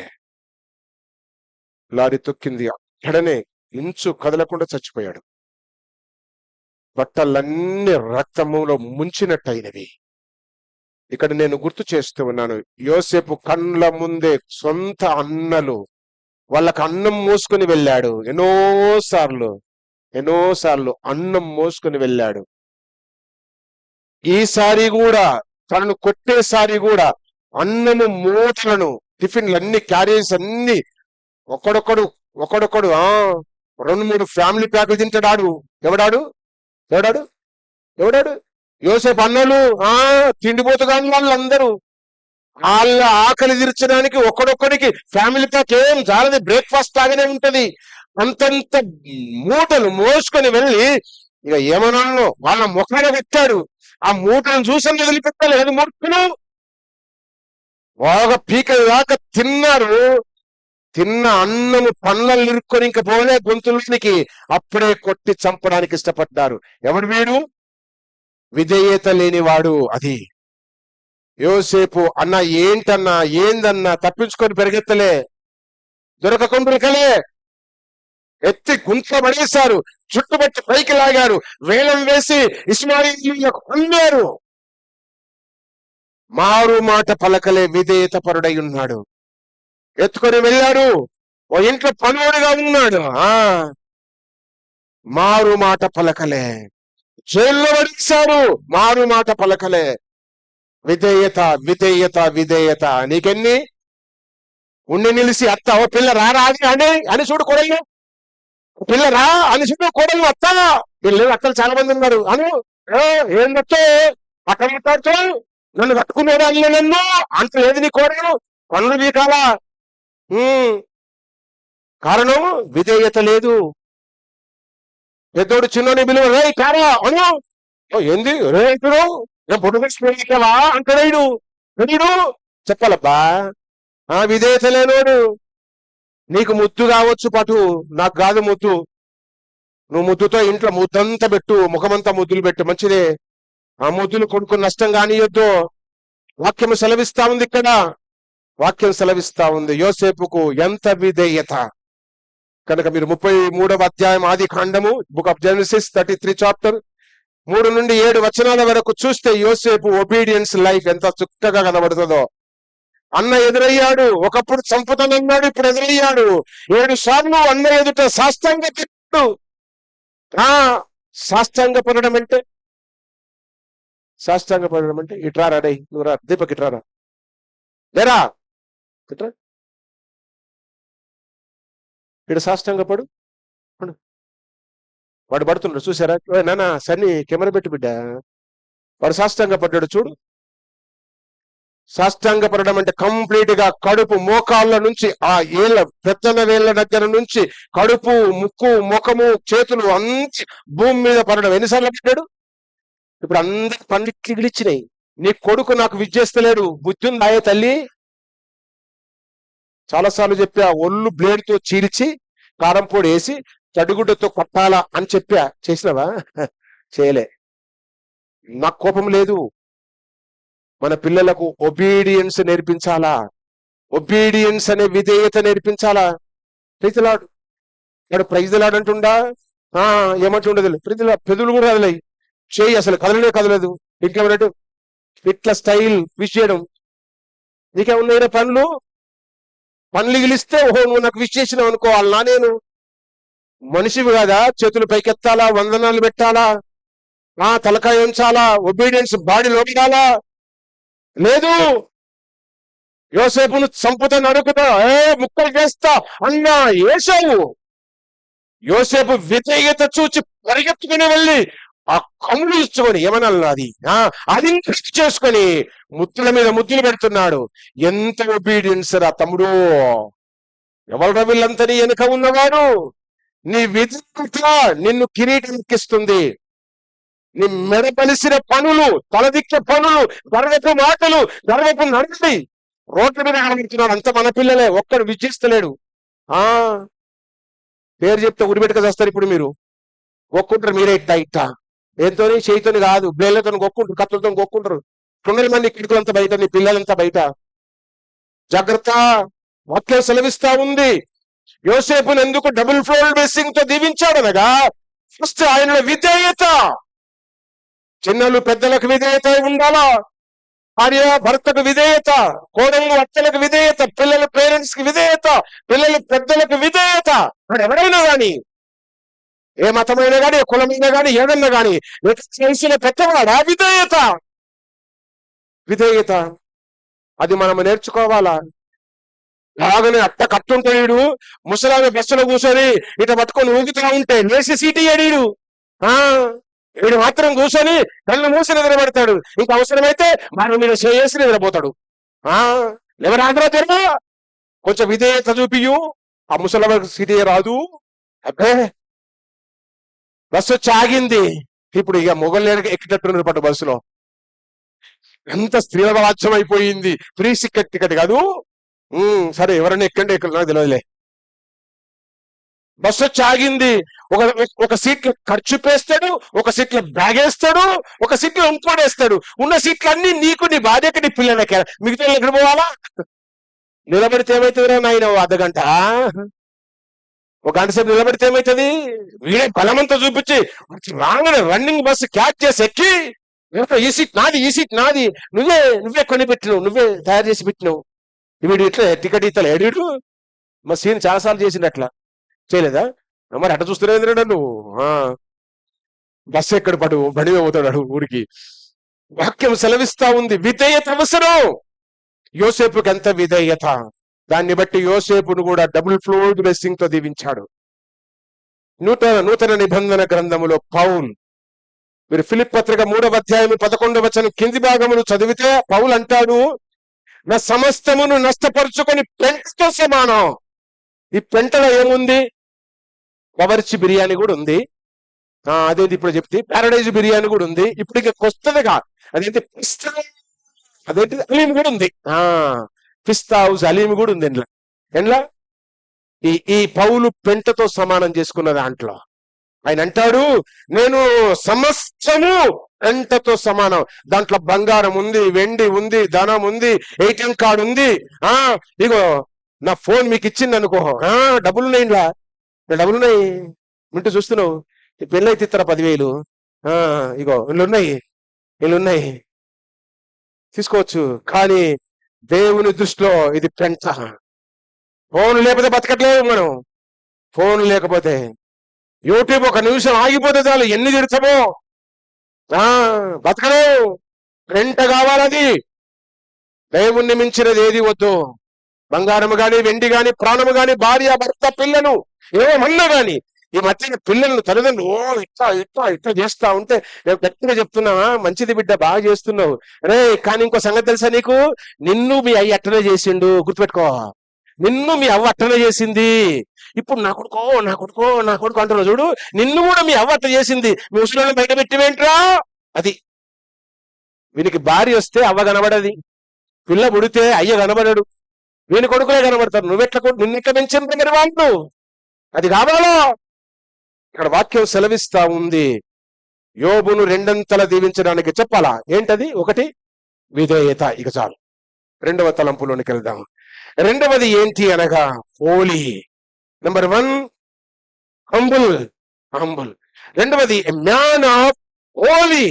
లారీ తొక్కింది, అక్కడనే ఇంచు కదలకుండా చచ్చిపోయాడు. బట్టలన్నీ రక్తములో ముంచినట్టయినవి. ఇక్కడ నేను గుర్తు చేస్తూ ఉన్నాను, యోసేపు కండ్ల ముందే సొంత అన్నలు వాళ్ళకు అన్నం మోసుకొని వెళ్ళాడు. ఎన్నోసార్లు అన్నం మోసుకొని వెళ్ళాడు. ఈసారి కూడా తనను కొట్టేసారి కూడా అన్నము మూటలను, టిఫిన్లు అన్ని, క్యారేజ్ అన్ని ఒకడొకడు 2-3 ఫ్యామిలీ ప్యాకులు తింటాడు. ఎవడాడు? యోసేపు అన్నలు తిండిపోతుగాని వాళ్ళందరూ. వాళ్ళ ఆకలి తీర్చడానికి ఒక్కడొక్కడికి ఫ్యామిలీ ప్యాక్ ఏం చాలది, బ్రేక్ఫాస్ట్ లాగానే ఉంటది. అంతంత మూటలు మోసుకొని వెళ్ళి ఇక ఏమన్నాను వాళ్ళ ముఖాన పెట్టాడు. ఆ మూటను చూసని వదిలిపెట్టలేదు. మూర్ఖులు బాగా పీకల దాకా తిన్నారు. తిన్న అన్నము పళ్ళలు ఇరుక్కొని ఇంక పోలే గొంతులకి, అప్పుడే కొట్టి చంపడానికి ఇష్టపడ్డారు. ఎవడు వీడు? విధేయత లేనివాడు. అది యోసేపు. అన్న ఏంటన్నా, ఏందన్నా, తప్పించుకొని పెరిగెత్తలే, దొరకకుండ్రకలే, ఎత్తి గుంట్లో పడేశారు, చుట్టుపట్టి పైకి లాగారు, వేలం వేసి ఇస్మాయిలీయులకు అమ్మారు. మారు మాట పలకలే, విధేయత పరుడై ఉన్నాడు. ఎత్తుకొని వెళ్ళాడు, ఓ ఇంట్లో పనుడిగా ఉన్నాడు. మారు మాట పలకలే. జైల్లో పడేశారు, మారు మాట పలకలే. విధేయత. నీకెన్ని ఉండి నిలిసి అత్త, ఓ పిల్ల రారా అని చూడు కొడలు, పిల్ల రా అని చూడు కొడలు, అత్త వీళ్ళు అత్తలు చాలా మంది ఉన్నారు అను. ఏం వచ్చో అక్కడ మాట్లాడుతూ నన్ను కట్టుకున్నాడు అన్న, నన్ను అంత లేదు నీ కోడలు, పనులు వీకాలా. కారణం విధేయత లేదు. పెద్దోడు చిన్నోని బిలువ, రే కారా అను. ఏంది రేటుడు, నేను పొట్టుకెళ్ళివా అంటాడు. చెప్పాలబ్బా. విధేయత లేనోడు. నీకు ముద్దు కావచ్చు పటు, నాకు కాదు ముద్దు. నువ్వు ముద్దుతో ఇంట్లో ముద్దంతా పెట్టు, ముఖమంతా ముద్దులు పెట్టు, మంచిదే. ఆ ముద్దులు కొడుకు నష్టం కానియొద్దు. వాక్యం సెలవిస్తా ఉంది ఇక్కడ. వాక్యం సెలవిస్తా ఉంది యోసేపుకు ఎంత విధేయత. కనుక మీరు 33వ అధ్యాయం ఆది కాండము, బుక్ ఆఫ్ జెనసిస్ 33 చాప్టర్ 3 నుండి 7 వచనాల వరకు చూస్తే యోసేపు ఒబీడియన్స్ లైఫ్ ఎంత చక్కగా కనబడుతుందో. అన్న ఎదురయ్యాడు, ఒకప్పుడు చంపుతానన్నాడు, ఇప్పుడు ఎదురయ్యాడు. 7 సార్లు అన్న ఎదుట సాష్టాంగపడ్డాడు. సాష్టాంగపడడం అంటే ఇట్రారా డై, నువ్వు రా, దీపక్ ఇట్రారా, లేరా ఇట్రా, ఇటు సాష్టాంగపడు. వాడు పడుతున్నాడు చూసారా? నాన్న సన్ని కెమెరా పెట్టి బిడ్డ, వాడు సాష్టాంగపడ్డాడు చూడు. సాష్టాంగపడడం అంటే కంప్లీట్ గా కడుపు మోకాళ్ళ నుంచి ఆ ఏళ్ళ పెద్దన వేళ్ళ దగ్గర నుంచి కడుపు, ముక్కు, ముఖము, చేతులు అంచి భూమి మీద పడడం. ఎన్నిసార్లు పడ్డాడు? ఇప్పుడు అందరికి పండిట్లు గిలిచ్చినాయి. నీ కొడుకు నాకు విద్యేస్తలేడు, బుద్ధి ఉందాయే తల్లి? చాలాసార్లు చెప్పా, ఒళ్ళు బ్లేడ్ తో చీల్చి కారం పొడి వేసి తడిగుడ్డతో కొట్టాలా అని చెప్పా. చేసినవా? చేయలే. నాకు కోపం లేదు. మన పిల్లలకు ఒబీడియన్స్ నేర్పించాలా, ఒబీడియన్స్ అనే విధేయత నేర్పించాలా. ప్రైజ్లాడు, వాడు ప్రైజ్లాడు అంటుండా, ఏమంటుండదు, పెదులు కూడా కదలయి, చేయి అసలు కదలనే కదలదు. ఇంకేమన్నట్టు ఇట్లా స్టైల్ విష్ చేయడం. నీకేమున్నాయినా పనులు గిలిస్తే ఓహో నువ్వు నాకు విష్ చేసినావు అనుకోవాలనా? నేను మనిషివి కదా, చేతులు పైకెత్తాలా, వందనాలు పెట్టాలా, తలకాయ ఉంచాలా, ఒబీడియన్స్ బాడీలో ఉండాలా? లేదు. యోసేపును చంపుతా నరుకుతా, ముక్కలు చేస్తా అన్నా ఏసావు. యోసేపు విధేయత చూచి పరిగెత్తుకుని వెళ్ళి ఆ కమ్ములు ఇచ్చుకొని ఏమనాలి అది చేసుకొని ముద్దుల మీద ముద్దులు పెడుతున్నాడు. ఎంత ఒబీడియన్స్ రా తమ్ముడు! ఎవరు వీళ్ళంతా నీ వెనుక ఉన్నవాడు? నీ విధేయత నిన్ను కిరీటం ఎక్కిస్తుంది. నీ మెడపలిసిన పనులు, తలదిక్కే పనులు, గర్వపు మాటలు, గర్వపు నడుడి, రోడ్ల మీద కనబడుతున్నాడు. అంత మన పిల్లలే, ఒక్కడు విజయిస్తలేడు. పేరు చెప్తే ఉరిపెట్టుకు వస్తారు. ఇప్పుడు మీరు ఒక్కుంటారు, మీరే ఇట్టా ఏంతో చేయితోని కాదు, బ్లేడ్లతో కొక్కుంటారు, కత్తులతో కొక్కుంటారు. 9 మంది కిడుకులంతా బయట, నీ పిల్లలంతా బయట. జాగ్రత్త. వాక్యం సెలవిస్తా ఉంది యోసేపును ఎందుకు డబుల్ ఫ్లోర్ బ్లెస్సింగ్ తో దీవించాడనగా, ఫస్ట్ ఆయన విధేయత. చిన్నలు పెద్దలకు విధేయత ఉండాలా, భార్య భర్తకు విధేయత, కోడళ్ళు అత్తలకు విధేయత, పిల్లల పేరెంట్స్ కి విధేయత, పిల్లల పెద్దలకు విధేయత. ఎవరైనా గాని, ఏ మతమైనా గాని, ఏ కులమైనా గాని, ఏదన్నా గాని చేసిన పెద్దవాడా విధేయత అది మనం నేర్చుకోవాలా. బాగానే అట్ట కట్టుంటాడు, ముసలామె బస్సులో కూర్చొని ఇట పట్టుకొని ఊగుతా ఉంటే లేచి సీటు అడిడు. వీడు మాత్రం కూర్చొని కళ్ళు మూసి నిద్రపడతాడు. ఇంకా అవసరమైతే మన మీద చేసి నిద్రపోతాడు. ఎవరాగ్రా తెరవా, కొంచెం విధేయత చూపియు. ఆ ముసలమ్మ సీటీ రాదు. అబ్బే బస్సు వచ్చి ఆగింది. ఇప్పుడు ఇక మొగలు ఎక్కినట్టున్నారు పట్టు బస్సులో. ఎంత స్త్రీల రాజ్యం అయిపోయింది. ఫ్రీ టికెట్ కాదు. సరే ఎవరైనా ఎక్కండి, ఎక్కడ నాకు తెలియదులే. బస్సు వచ్చి ఆగింది. ఒక సీట్లో ఖర్చు పేస్తాడు, ఒక సీట్లో బ్యాగ్ వేస్తాడు, ఒక సీట్లో ఇంకోటేస్తాడు. ఉన్న సీట్లు అన్ని నీకు, నీ భార్యకి, నీ పిల్లలకి. మిగతా ఎక్కడ పోవాలా? నిలబడితే ఏమవుతుందిరా నాయన? అర్ధగంట, ఒక గంట సేపు నిలబడితే ఏమవుతుంది? వీడే బలమంతా చూపించి రాగానే రన్నింగ్ బస్సు క్యాచ్ చేసి ఎక్కి, ఈ సీట్ నాది, ఈ సీట్ నాది, నువ్వే కొని పెట్టినావు, నువ్వే తయారు చేసి పెట్టినావు. వీడు ఇట్లా టికెట్ ఇస్తలే ఎడిడు. మా సీన్ చాలాసార్లు చేసిండు. అట్లా చేయలేదా? మరి అట్లా చూస్తూనే నువ్వు. బస్సు ఎక్కడ పడు బండి పోతాడు ఊరికి. వాక్యం సెలవిస్తా ఉంది విధేయత అవసరం. యోసేపుకి ఎంత విధేయత! దాన్ని బట్టి యోసేపును కూడా డబుల్ ఫ్లోర్డ్ బ్లెస్సింగ్ తో దీవించాడు. నూతన నిబంధన గ్రంథములో పౌల్, మీరు ఫిలిప్ పత్రిక 3వ అధ్యాయం 11వ వచనం కింది భాగమును చదివితే పౌల్ అంటాడు, నా సమస్తమును నష్టపరుచుకొని పెంటతో సమానం. ఈ పెంటలో ఏముంది? కవర్చి బిర్యానీ కూడా ఉంది. అదేంటి ఇప్పుడు చెప్తే ప్యారడైజ్ బిర్యానీ కూడా ఉంది. ఇప్పుడు ఇక కొత్తదిగా అదేంటి పిస్తా, అదేంటి అలీం కూడా ఉంది. పిస్తా హౌస్ అలీం కూడా ఉంది. ఎండ్లా ఈ పౌలు పెంటతో సమానం చేసుకున్న దాంట్లో ఆయన అంటాడు, నేను సమస్తము ఎంతతో సమానం. దాంట్లో బంగారం ఉంది, వెండి ఉంది, ధనం ఉంది, ఏటీఎం కార్డు ఉంది. ఇగో నా ఫోన్ మీకు ఇచ్చింది అనుకో, డబ్బులున్నాయి, ఇలా డబ్బులున్నాయి, వింటూ చూస్తున్నావు. పెళ్ళైతే ఇస్తారా 10,000? ఇగో వీళ్ళున్నాయి, తీసుకోవచ్చు. కానీ దేవుని దృష్టిలో ఇది పెంట. ఫోన్ లేకపోతే బతకట్లేదు మనం. ఫోన్ లేకపోతే యూట్యూబ్ ఒక నిమిషం ఆగిపోతే చాలు, ఎన్ని తిడతామో. బతకలేవు. పెంట కావాలది. దేవుణ్ణి మించినది ఏది వద్దు. బంగారము గాని, వెండి గాని, ప్రాణము గాని, భార్య, భర్త, పిల్లలు ఏమన్నా గాని. ఈ మధ్యన పిల్లలను తల్లిదండ్రులు ఇట్లా చేస్తా ఉంటే నేను గట్టిగా చెప్తున్నావా, మంచిది బిడ్డ, బాగా చేస్తున్నావు రే. కానీ ఇంకో సంగతి తెలుసా నీకు? నిన్ను మీ అయ్య అట్టనే చేసిండు, గుర్తుపెట్టుకో. నిన్ను మీ అవ్వ అట్టనే చేసింది. ఇప్పుడు నా కొడుకో అంటున్నావు చూడు, నిన్ను కూడా మీ అవ్వ అట్ట చేసింది. మీ ముసలిని బయట పెట్టివేంట్రా? అది వీనికి భార్య వస్తే అవ్వ కనబడది, పిల్ల పుడితే అయ్య కనబడడు, వీని కొడుకులే కనబడతారు. నిన్నెట్లా పెంచిన వాళ్ళు? అది కావాలో. ఇక్కడ వాక్యం సెలవిస్తా ఉంది, యోబును రెండంతల దీవించడానికి చెప్పాలా? ఏంటది? ఒకటి విధేయత. ఇక చాలు. రెండవ తలంపులోనికి వెళ్దాం. రెండవది ఏంటి అనగా హోలీ. Number 1 humble. రెండవది మ్యాన్ ఆఫ్ హోలీ.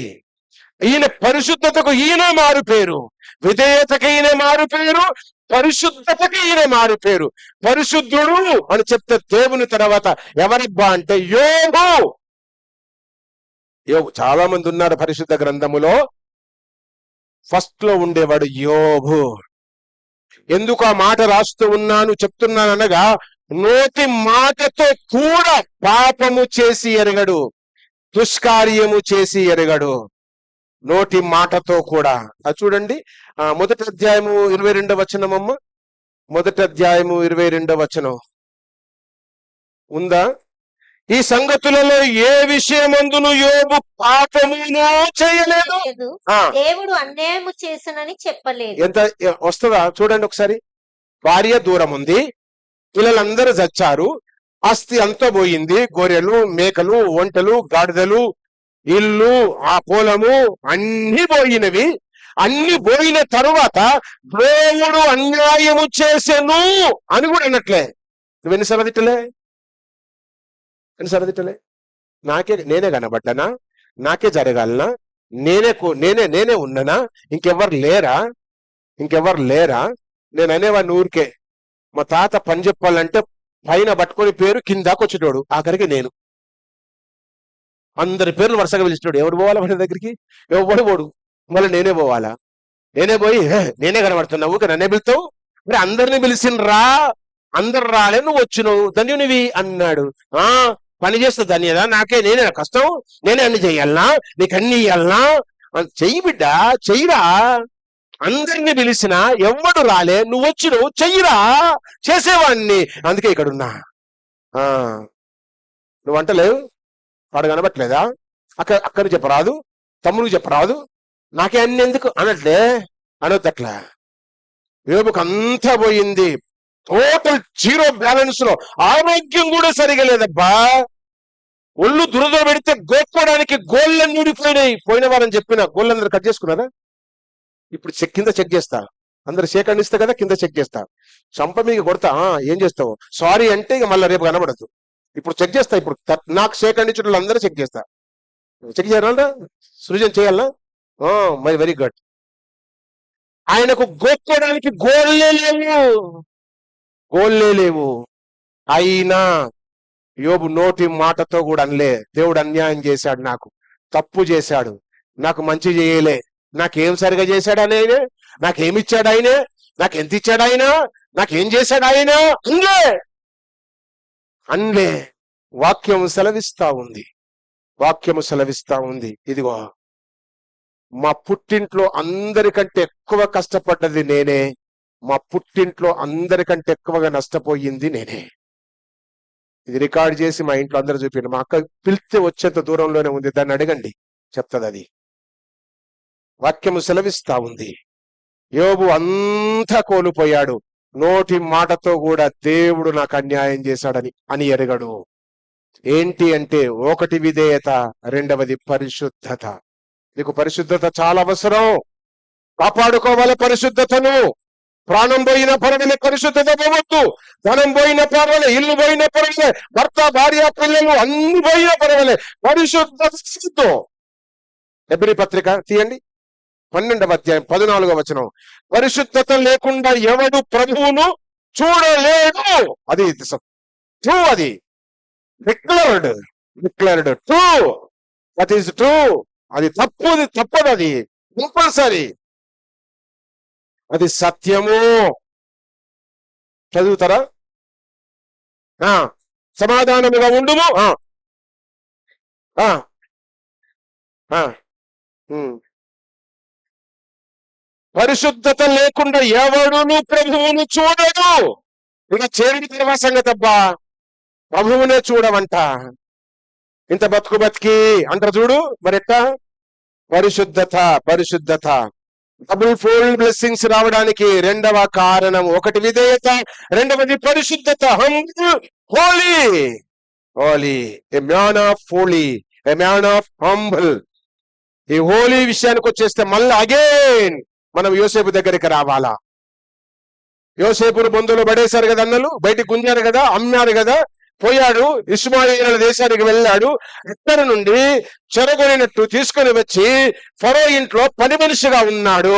ఈయన పరిశుద్ధతకు ఈయన మారు పేరు, విధేయతకి ఈయన మారు పేరు, పరిశుద్ధతకి ఈయన మారు పేరు. పరిశుద్ధుడు అని చెప్తే దేవుని తర్వాత ఎవరబ్బా అంటే యోబు. చాలా మంది ఉన్నారు పరిశుద్ధ గ్రంథములో. ఫస్ట్ లో ఉండేవాడు యోబు. ఎందుకు ఆ మాట రాస్తూ చెప్తున్నాననగా, నోటి మాటతో కూడా పాపము చేసి ఎరగడు, దుష్కార్యము చేసి ఎరగడు. నోటి మాటతో కూడా. అది చూడండి, మొదటి అధ్యాయము 22వ వచనమమ్మ. మొదటి అధ్యాయము 22వ వచనం ఉందా? ఈ సంగతులలో ఏ విషయమందును యోబు పాపమును చేయలేదు, దేవుడు అన్యాయము చేసనని చెప్పలేదు. ఎంత వస్తుందా చూడండి ఒకసారి. భార్య దూరం ఉంది, పిల్లలందరూ చచ్చారు, ఆస్తి అంతా పోయింది, గొర్రెలు, మేకలు, ఒంటెలు, గాడిదలు, ఇల్లు, ఆ పొలము అన్ని పోయినవి. అన్ని పోయిన తరువాత దేవుడు అన్యాయము చేసెను అని కూడా అన్నట్లే. నువ్వు ఎన్నిసార్లు తిట్టలే? నేనే కనబడ్డానా? నాకే జరగాలనా? నేనే ఉన్నానా? ఇంకెవరు లేరా? నేను అనేవాడిని ఊరికే. మా తాత పని చెప్పాలంటే పైన పట్టుకొని పేరు కిందాకొచ్చేటోడు, ఆఖరికి నేను. అందరి పేర్లు వరుసగా పిలిచినాడు. ఎవడు పోవాలా వాడి దగ్గరికి? ఎవడు పోడు. మళ్ళీ నేనే పోవాలా? నేనే పోయి నేనే కనబడుతున్నావు, నన్నే పిలుతావు? మరి అందరిని పిలిచినరా, అందరు రాలే, నువ్వు వచ్చినావు, ధన్యునివి అన్నాడు. పని చేస్తా ధన్యదా? నేనే కష్టం, నేనే అన్ని చెయ్యాలనా? నీకు అన్ని ఇయ్యాలనా? చెయ్యి బిడ్డ, చెయ్యిరా. అందరిని పిలిచినా ఎవడు రాలే, నువ్వు వచ్చినావు, చెయ్యిరా, చేసేవాడిని. అందుకే ఇక్కడున్నా. నువ్వు అంటలేవు, వాడు కనబట్లేదా? అక్కడికి చెప్పరాదు, తమ్ముడికి చెప్పరాదు, నాకే అన్ని ఎందుకు అనొద్దట్లా. యోబుకు అంతా పోయింది, టోటల్ జీరో బ్యాలెన్స్ లో. ఆరోగ్యం కూడా సరిగా లేదబ్బా. ఒళ్ళు దురద పెడితే గోక్కోవడానికి గోళ్ళన్నీ ఊడిపోయినాయి. పోయిన వారని చెప్పిన గోళ్ళందరూ కట్ చేసుకున్నారా? ఇప్పుడు కింద చెక్ చేస్తా. అందరు సేకరణిస్తే కదా, కింద చెక్ చేస్తా. చంప మీకు కొడతా. ఏం చేస్తావు? సారీ అంటే ఇక మళ్ళీ రేపు కనబడదు. ఇప్పుడు చెక్ చేస్తా. ఇప్పుడు నాకు సేకరించడం అందరూ చెక్ చేస్తా. చెక్ చేయాలా? సృజన్ చేయాలా? మరి వెరీ గుడ్. ఆయనకు గోక్కోవడానికి గోళ్ళే లేవు. అయినా యోబు నోటి మాటతో కూడా అనలే, దేవుడు అన్యాయం చేశాడు, నాకు తప్పు చేశాడు, నాకు మంచి చేయలే, నాకేం సరిగా చేశాడు ఆయన, నాకేమిచ్చాడు ఆయన, నాకెంత ఇచ్చాడు ఆయన, నాకేం చేశాడు ఆయన అన్లే. వాక్యము సెలవిస్తా ఉంది. ఇదిగో, మా పుట్టింట్లో అందరికంటే ఎక్కువ కష్టపడ్డది నేనే, మా పుట్టింట్లో అందరికంటే ఎక్కువగా నష్టపోయింది నేనే. ఇది రికార్డ్ చేసి మా ఇంట్లో అందరూ చూపిండు. మా అక్క పిలిస్తే వచ్చేంత దూరంలోనే ఉంది, దాన్ని అడగండి, చెప్తుంది. అది వాక్యము సెలవిస్తా ఉంది. యోబు అంతా కోల్పోయాడు. నోటి మాటతో కూడా దేవుడు నాకు అన్యాయం చేశాడని ఎరగడు. ఏంటి అంటే ఒకటి విధేయత, రెండవది పరిశుద్ధత. నీకు పరిశుద్ధత చాలా అవసరం. కాపాడుకోవాలి పరిశుద్ధతను. ప్రాణం పోయిన పర్వాలే, పరిశుద్ధత పోవద్దు. ధనం పోయిన పర్వాలే, ఇల్లు పోయిన పర్వాలే, భర్త భార్య పిల్లలు అన్ని పోయిన పర్వాలే, పరిశుద్ధత. హెబ్రీ పత్రిక తీయండి, 12వ అధ్యాయం 14వ వచనం. పరిశుద్ధత లేకుండా ఎవడు ప్రభువును చూడలేడు. అది ట్రూ, అది declared true. That is true. అది తప్పదు, అది కంపల్సరీ, అది సత్యము. చదువుతారా? సమాధానముగా ఉండుము. పరిశుద్ధత లేకుండా ఎవడును ప్రభువును చూడడు. ఇక చేరిన తర్వాత సంగతబ్బా, ప్రభువునే చూడమంట. ఇంత బతికి అంటారు చూడు, మరెట్టా? పరిశుద్ధత డబుల్ ఫోల్డ్ బ్లెస్సింగ్స్ రావడానికి రెండవ కారణం, ఒకటి విధేయత, రెండవది పరిశుద్ధత. Holy, a man of holy, a man of humble. ఈ హోలీ విషయానికి వచ్చేస్తే మళ్ళీ అగైన్ మనం యోసేపు దగ్గరికి రావాలా. యోసేపును బొందులో పడేశారు కదా అన్నలు, బయటికి గుంజారు కదా, అమ్మారు కదా, పోయాడు, ఇష్మాయేలు దేశానికి వెళ్ళాడు. అక్కడ నుండి చెరగొనినట్టు తీసుకొని వచ్చి ఫరో ఇంట్లో పని మనిషిగా ఉన్నాడు.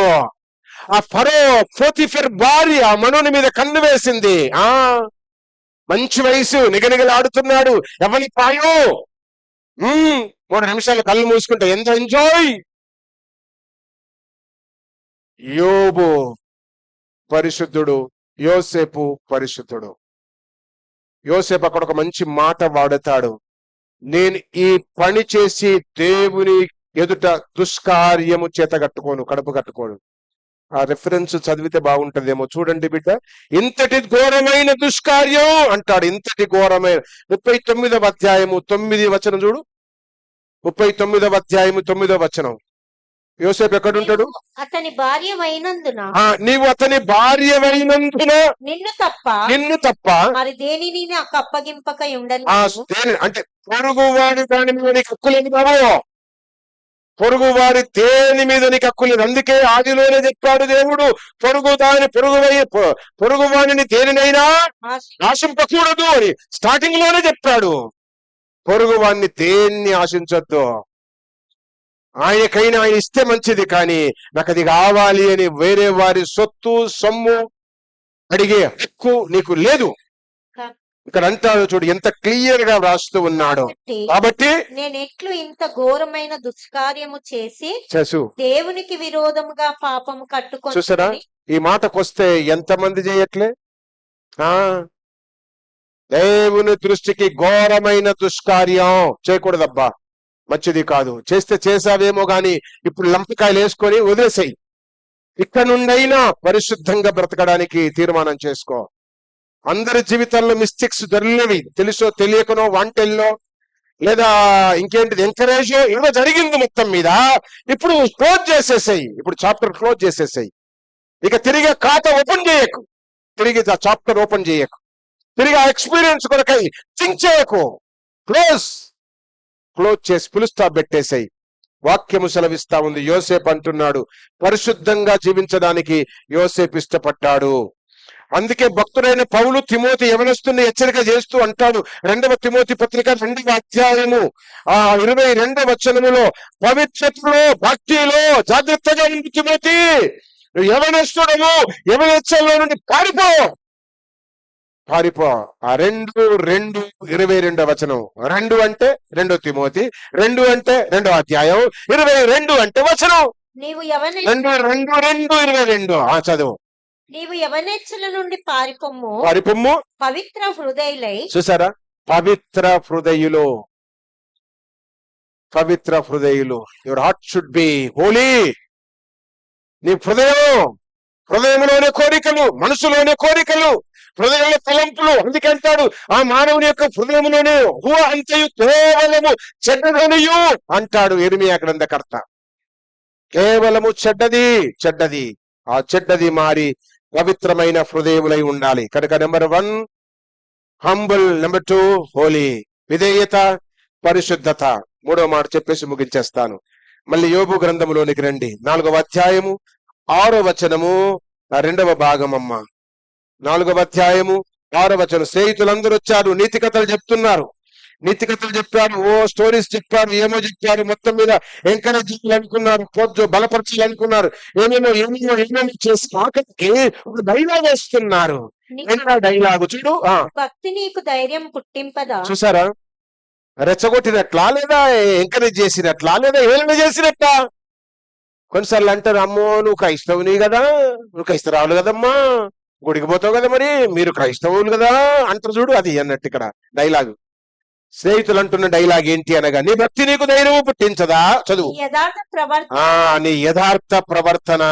ఆ ఫరో పోతిఫర్ భార్య మనోని మీద కన్ను వేసింది. మంచి వయసు, నిగనిగలాడుతున్నాడు, ఎవరి పాయో. 3 నిమిషాలు కళ్ళు మూసుకుంటే ఎంత ఎంజాయ్. యోబు పరిశుద్ధుడు, యోసేపు పరిశుద్ధుడు. యోసేపు అక్కడ ఒక మంచి మాట వాడతాడు, నేను ఈ పని చేసి దేవుని ఎదుట దుష్కార్యము చేతగట్టుకోను, కడుపు కట్టుకోను. ఆ రెఫరెన్స్ చదివితే బాగుంటదేమో. చూడండి బిడ్డ, ఇంతటి ఘోరమైన దుష్కార్యం అంటాడు. ఇంతటి ఘోరమైన 39వ అధ్యాయము 9వ వచనం చూడు. 39వ అధ్యాయము 9వ వచనం. యోసేపు ఎక్కడుంటాడు? అతని భార్యవైనందున, నీవు అతని భార్యవైనందున నిన్ను తప్ప మరి దేనిని నాకు అప్పగింపక ఉండను. అంటే పొరుగువాడి దాని మీద నీకు హక్కులేదు బాబు. పొరుగువారి దేని మీద నీకు హక్కులేదు. అందుకే ఆదిలోనే చెప్పాడు దేవుడు, పొరుగువాడిని దేనినైనా ఆశింపకూడదు అని స్టార్టింగ్ లోనే చెప్పాడు. పొరుగువాడిని దేన్ని ఆశించొద్దు. ఆయనకైనా ఆయన ఇస్తే మంచిది, కానీ నాకు అది కావాలి అని వేరే వారి సొత్తు సొమ్ము అడిగే హక్కు నీకు లేదు. ఇక్కడ అంటాడు చూడు, ఎంత క్లియర్ గా వ్రాస్తూ ఉన్నాడు. కాబట్టి నేను ఎట్లు ఇంత ఘోరమైన దుష్కార్యము చేసి దేవునికి విరోధముగా పాపము కట్టుకొని. చూసారా, ఈ మాటకొస్తే ఎంతమంది చేయట్లే. దేవుని దృష్టికి ఘోరమైన దుష్కార్యం చేయకూడదబ్బా, మంచిది కాదు. చేసావేమో గాని ఇప్పుడు లంపకాయలు వేసుకొని వదిలేసాయి. ఇక్కడ నుండైనా పరిశుద్ధంగా బ్రతకడానికి తీర్మానం చేసుకో. అందరి జీవితాల్లో మిస్టేక్స్ దొరికినవి, తెలుసో తెలియకనో, వాంటెల్లో లేదా ఇంకేంటిది ఎంకరేజో ఏదో జరిగింది మొత్తం మీద. ఇప్పుడు క్లోజ్ చేసేసాయి, ఇప్పుడు చాప్టర్ క్లోజ్ చేసేసాయి. ఇక తిరిగి ఖాతా ఓపెన్ చేయకు, తిరిగి ఆ చాప్టర్ ఓపెన్ చేయకు, తిరిగి ఆ ఎక్స్పీరియన్స్ కొరకై థింక్ చేయకు. క్లోజ్ చేసి ఫుల్ స్టాప్ పెట్టేసాయి. వాక్యము సెలవిస్తా ఉంది. యోసేపు అంటున్నాడు, పరిశుద్ధంగా జీవించడానికి యోసేపు ఇష్టపడ్డాడు. అందుకే భక్తుడైన పౌలు తిమోతి యవనస్తుని హెచ్చరిక చేస్తూ అంటాడు, 2వ తిమోతి పత్రిక 2వ అధ్యాయము 22వ వచనములో, పవిత్రతలో భక్తిలో జాగ్రత్తగా ఉంది తిమోతి. యవనస్తుడము, యవనోత్సవంలో నుండి పారిపో. ఆ 2:22 వచనం. 2 అంటే 2 తిమోతి, 2 అంటే 2వ అధ్యాయం, 22 అంటే వచనం. 2:22 చదువు. నీవు యవనెచ్చుల నుండి పారిపొమ్ము, పవిత్ర హృదయులై. చూసారా, పవిత్ర హృదయులు. Your heart should be holy. నీ హృదయంలోనే కోరికలు, మనసులోనే కోరికలు, హృదయంలో తలంపులు. అందుకంటాడు, ఆ మానవుని యొక్క హృదయంలోనే అంతయు కేవలము చెడ్డదనియు అంటాడు ఇర్మియా గ్రంథకర్త. కేవలము చెడ్డది. ఆ చెడ్డది మారి పవిత్రమైన హృదయములై ఉండాలి. కనుక నెంబర్ 1 హంబుల్, నెంబర్ 2 హోలీ. విధేయత, పరిశుద్ధత. మూడో మాట చెప్పేసి ముగించేస్తాను. మళ్ళీ యోబు గ్రంథంలోనికి రండి. 4వ అధ్యాయము 6వ వచనము, 2వ భాగం అమ్మ. 4వ అధ్యాయము 6వ వచనం. స్నేహితులందరూ వచ్చారు, నీతి కథలు చెప్తున్నారు, నీతి కథలు చెప్పారు, ఓ స్టోరీస్ చెప్పారు, ఏమో చెప్పారు, మొత్తం మీద ఎంకరేజ్ చేయాలనుకున్నారు, బలపరచాలనుకున్నారు, ఏమేమో చేసి ఆఖరికి ఒక డైలాగ్ వేస్తున్నారు. డైలాగు చూడు. భక్తి నీకు ధైర్యం పుట్టింపదా? చూసారా? రెచ్చగొట్టినట్లా, లేదా ఎంకరేజ్ చేసినట్లా, లేదా ఏమైనా చేసినట్ట? కొన్నిసార్లు అంటారు, అమ్మో నువ్వు క్రైస్తవుని కదా, నువ్వు క్రైస్తరావులు కదమ్మా, గుడికి పోతావు కదా, మరి మీరు క్రైస్తవులు కదా అంటారు చూడు. అది అన్నట్టు ఇక్కడ డైలాగ్. స్నేహితులు అంటున్న డైలాగ్ ఏంటి అనగా, నీ భక్తి నీకు ధైర్యము పుట్టించదా? చదువు. నీ యథార్థ ప్రవర్తన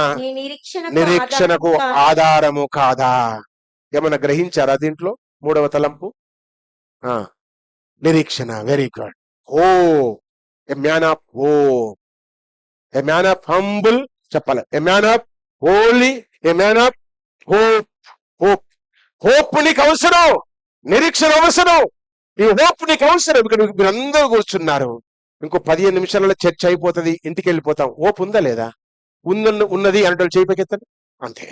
నిరీక్షణకు ఆధారము కాదా? ఏమన్నా గ్రహించారా దీంట్లో? 3వ తలంపు నిరీక్షణ. Very good. A man of a man of humble చెప్పాలి, a man of holy, a man of hope నీకు అవసరం, నిరీక్షణ అవసరం, ఈ హోప్ నీకు అవసరం. ఇక్కడ మీరు అందరూ కూర్చున్నారు, ఇంకో 15 నిమిషాలలో చర్చ అయిపోతుంది, ఇంటికి వెళ్ళిపోతాం. హోప్ ఉందా లేదా? ఉన్నది అనటోళ్ళు చేయి పైకెత్తండి. అంతే,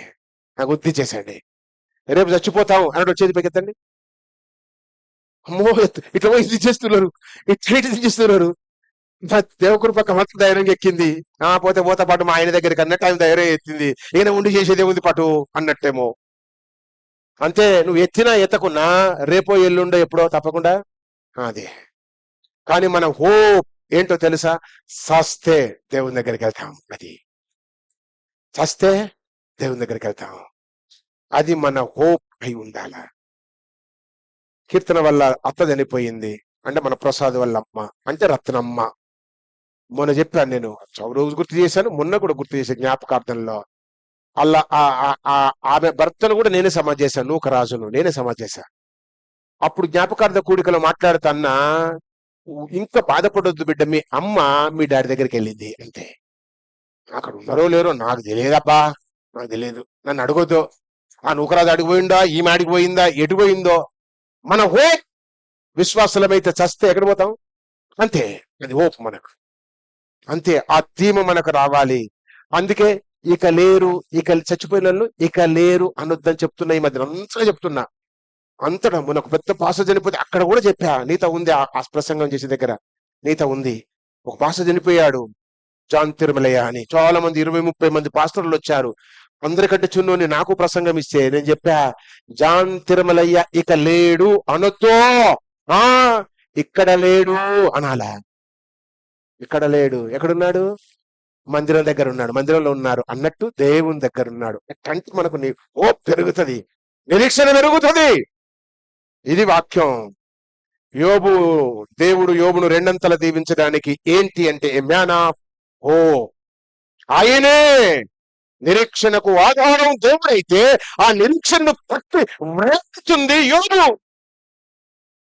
నాకు వృద్ధి చేసండి. రేపు చచ్చిపోతాం అనటోళ్ళు చేతి పైకెత్తండి. అమ్మో ఇట్లా ఇది చేస్తున్నారు, ఇట్లా ఇది చేస్తున్నారు. దేవకుడు పక్క మొత్తం ధైర్యంగా ఎక్కింది. పోతే పాటు మా ఆయన దగ్గరికి అన్నట్టు ఆయన ధైర్యం ఎత్తింది. ఈయన ఉండి చేసేదే ఉంది పాటు అన్నట్టేమో. అంతే, నువ్వు ఎత్తినా ఎత్తకున్నా రేపో ఎల్లుండో ఎప్పుడో తప్పకుండా అదే. కానీ మన హోప్ ఏంటో తెలుసా? చస్తే దేవుని దగ్గరికి వెళ్తాం. అది చస్తే దేవుని దగ్గరికి వెళ్తాం. అది మన హోప్ అయి ఉండాల. కీర్తన వల్ల అత్త చనిపోయింది అంటే మన ప్రసాద్ వల్ల అమ్మ అంటే రత్నమ్మ. మొన్న చెప్పాను నేను, రోజు గుర్తు చేశాను, మొన్న కూడా గుర్తు చేశాను జ్ఞాపకార్థంలో. అలా ఆమె భర్తను కూడా నేనే సమాధి చేశాను, నూకరాజును నేనే సమాధి చేశాను. అప్పుడు జ్ఞాపకార్థ కూడికలో మాట్లాడుతున్నా, ఇంకా బాధపడొద్దు బిడ్డ, మీ అమ్మ మీ డాడీ దగ్గరికి వెళ్ళింది అంతే. అక్కడ ఉన్నారో లేరో నాకు తెలియదబ్బా, నాకు తెలియదు, నన్ను అడగొద్దు. ఆ నూకరాజు అడిగిపోయిందా, ఈమె అడిగిపోయిందా, ఎటు పోయిందో. మన హోప్ విశ్వాసలమైతే చస్తే ఎక్కడ పోతాం? అంతే, అది హోప్ మనకు. అంతే, ఆ ధీమ మనకు రావాలి. అందుకే ఇక లేరు, ఇక చచ్చిపోయిన వాళ్ళు ఇక లేరు అనొద్దని చెప్తున్నా. ఈ మధ్య అంతగా చెప్తున్నా. అంతటా మనకు పెద్ద పాస్టర్ చనిపోతే అక్కడ కూడా చెప్పా, నీత ఉంది. ఆ ప్రసంగం చేసే దగ్గర నీత ఉంది. ఒక పాస్టర్ చనిపోయాడు, జాన్ తిరుమలయ్య అని. చాలా మంది 20-30 మంది పాస్టర్లు వచ్చారు. అందరికంటే చిన్నోని నాకు ప్రసంగం ఇస్తే నేను చెప్పా, జాన్ తిరుమలయ్య ఇక లేడు అనొద్దు, ఇక్కడ లేడు అనాలా. ఇక్కడ లేడు, ఎక్కడున్నాడు? మందిరం దగ్గర ఉన్నాడు, మందిరంలో ఉన్నారు అన్నట్టు దేవుని దగ్గర ఉన్నాడు. అంటే మనకు హోప్ పెరుగుతుంది, నిరీక్షణ పెరుగుతుంది. ఇది వాక్యం. దేవుడు యోబును 2 దీవించడానికి ఏంటి అంటే ఎ మ్యాన్ ఆఫ్ హోప్. ఆయనే నిరీక్షణకు ఆధారం దేవుడైతే ఆ నిరీక్షణను పట్టి వ్రేస్తుంది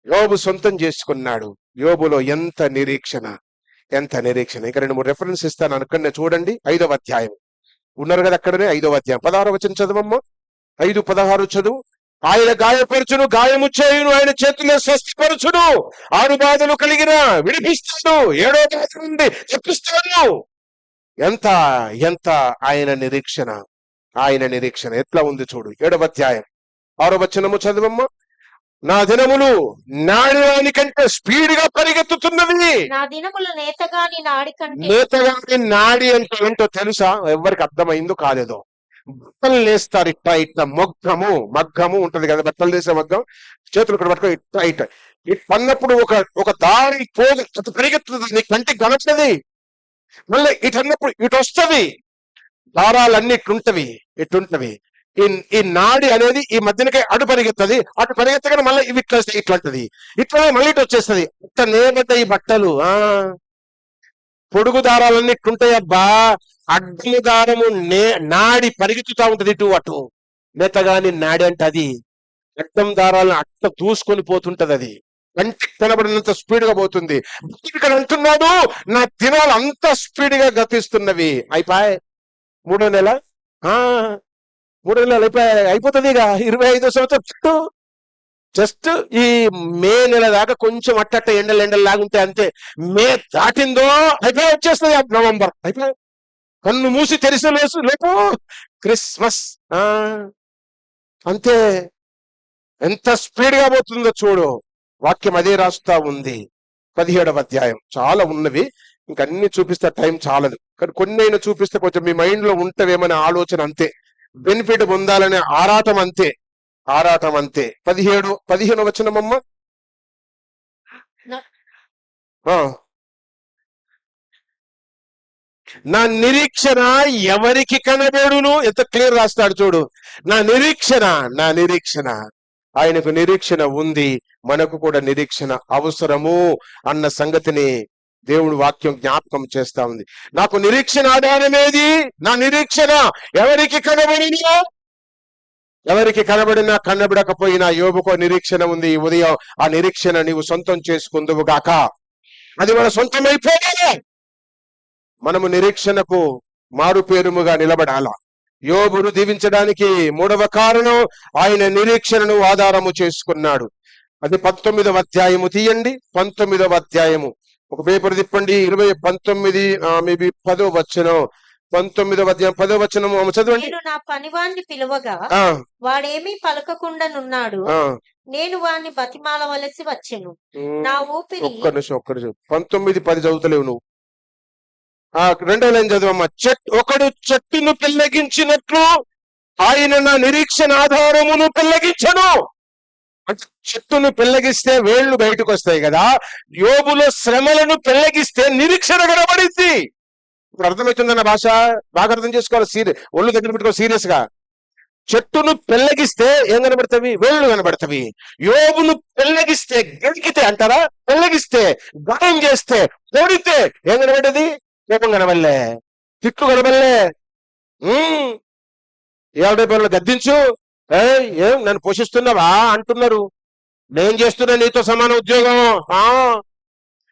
యోబు సొంతం చేసుకున్నాడు. యోబులో ఎంత నిరీక్షణ, ఎంత నిరీక్షణ. ఇంకా 2-3 రెఫరెన్స్ ఇస్తాను అనుకునే చూడండి. 5వ అధ్యాయం ఉన్నారు కదా అక్కడనే, 5వ అధ్యాయం 16వ వచనం చదవమ్మ. 5:16 చదువు. ఆయన గాయపరచును, గాయము చేయును, ఆయన చేతుల్లో స్వస్థపరచును, 6 బాధలు కలిగిన విడిపిస్తాడు, 7వ బాధ నుండి చెప్పిస్తాడు. ఎంత ఎంత ఆయన నిరీక్షణ, ఆయన నిరీక్షణ ఎట్లా ఉంది చూడు. 7వ అధ్యాయం 6వ వచనము చదవమ్మ. నా దినములు నాడి కంటే స్పీడ్ గా పరిగెత్తుతున్నవి. నా దినములు నేతగాని నాడి అంటే ఏంటో తెలుసా? ఎవరికి అర్థమైందో కాలేదో. బట్టలు లేస్తారు ఇట్లా మగ్గము ఉంటది కదా, బట్టలు లేసే మగ్గం, చేతులు ఇక్కడ పట్టుకొని ఇట్లా పన్నప్పుడు ఒక దారి పోదు, పరిగెత్తుతుంది, నీ కంటికి కనొస్తుంది. మళ్ళీ ఇటన్నప్పుడు ఇటు వస్తుంది, దారాలన్నీ ఇట్లుంటవి. ఈ నాడి అనేది ఈ మధ్యనకే అటు పరిగెత్తది, అటు పరిగెత్తగానే మళ్ళీ ఇవి ఇట్లాంటది, ఇట్లనే మళ్ళీ ఇటు వచ్చేస్తుంది. ఇట్లా నేబడ్డ ఈ బట్టలు పొడుగు దారాలన్నీ ఇట్లుంటాయబ్బా. అడ్డము దారము నాడి పరిగెత్తుతా ఉంటది ఇటు అటు. నేతగాని నాడి అంటే అది అడ్డం దారాలను అట్ట దూసుకొని పోతుంటది. అది కంటికి కనబడినంత స్పీడ్ గా పోతుంది. ఇక్కడ అంటున్నాడు, నా దినాలు అంత స్పీడ్ గా గతిస్తున్నవి. అయిపోయి 3వ నెల 3వ నెల అయిపోతుంది. ఇక 25వ సంవత్సరం జస్ట్ ఈ మే నెల దాకా కొంచెం అట్టట్ట ఎండలు లాగుంటే అంతే. మే దాటిందో అయిపోయి వచ్చేస్తుంది నవంబర్, అయిపోయి కన్ను మూసి తెరిసే లేపు క్రిస్మస్. అంతే. ఎంత స్పీడ్ గా పోతుందో చూడు. వాక్యం అదే రాస్తా ఉంది. 17వ అధ్యాయం. చాలా ఉన్నవి, ఇంకన్నీ చూపిస్తే టైం చాలదు, కానీ కొన్ని అయినా చూపిస్తే కొంచెం మీ మైండ్ లో ఉంటవేమనే ఆలోచన అంతే. బెనిఫిట్ పొందాలనే ఆరాటం అంతే, ఆరాటం అంతే. 15 వచనమమ్మ. నా నిరీక్షణ ఎవరికి కనబడును. ఎంత క్లియర్ రాస్తాడు చూడు. నా నిరీక్షణ ఆయనకు నిరీక్షణ ఉంది, మనకు కూడా నిరీక్షణ అవసరము అన్న సంగతిని దేవుడు వాక్యం జ్ఞాపకం చేస్తా ఉంది. నాకు నిరీక్షణ ఆధారమేది? నా నిరీక్షణ ఎవరికి కనబడినా, ఎవరికి కనబడినా కనబడకపోయినా యోబుకో నిరీక్షణ ఉంది. ఈ ఉదయం ఆ నిరీక్షణ నీవు సొంతం చేసుకుందువు గాక. అది మన సొంతమైపోయే మనము నిరీక్షణకు మారు పేరుముగా నిలబడాలా. యోబును దీవించడానికి 3వ కారణం ఆయన నిరీక్షణను ఆధారము చేసుకున్నాడు. అది 19వ అధ్యాయము తీయండి. 19వ అధ్యాయము ఒక పేపర్ తిప్పండి. 19 మేబీ 10వ వచనం. 19వ అధ్యాయం 10వ వచనము చదవండి. నేను నా పనివాణ్ణి పిలువగా వాడేమీ పలకకుండానున్నాడు. నేను వాణ్ణి బతిమాలవలసి వచ్చెను. నా ఊపిరి. ఒక్క నిమిషం 19:10 చదువుతలేవు నువ్వు. 2వ లైన్ చదవమ్మా. ఒకడు చెట్టును పెళ్లగించినట్లు ఆయన నా నిరీక్షణ ఆధారమును పెళ్లగించను. అంటే చెట్టును పెళ్లగిస్తే వేళ్లు బయటకు వస్తాయి కదా, యోబులో శ్రమలను పెళ్లగిస్తే నిరీక్షణ కనబడింది. ఇప్పుడు అర్థమవుతుందన్న భాష బాగా అర్థం చేసుకోవాలి. ఒళ్ళు దగ్గర పెట్టుకో సీరియస్ గా. చెట్టును పెళ్లగిస్తే ఏం కనబడతావి? వేళ్లు కనబడతావి. యోబును పెళ్లగిస్తే, గెలికితే అంటారా, పెళ్లగిస్తే, గాయం చేస్తే, కొడితే ఏం కనబడ్డది? కోపం కనబడలే, తిట్లు కనబడలే. 50 రూపాయలు గద్దించు, ఏం నన్ను పోషిస్తున్నావా అంటున్నారు. నేను చేస్తున్నా నీతో సమాన ఉద్యోగం.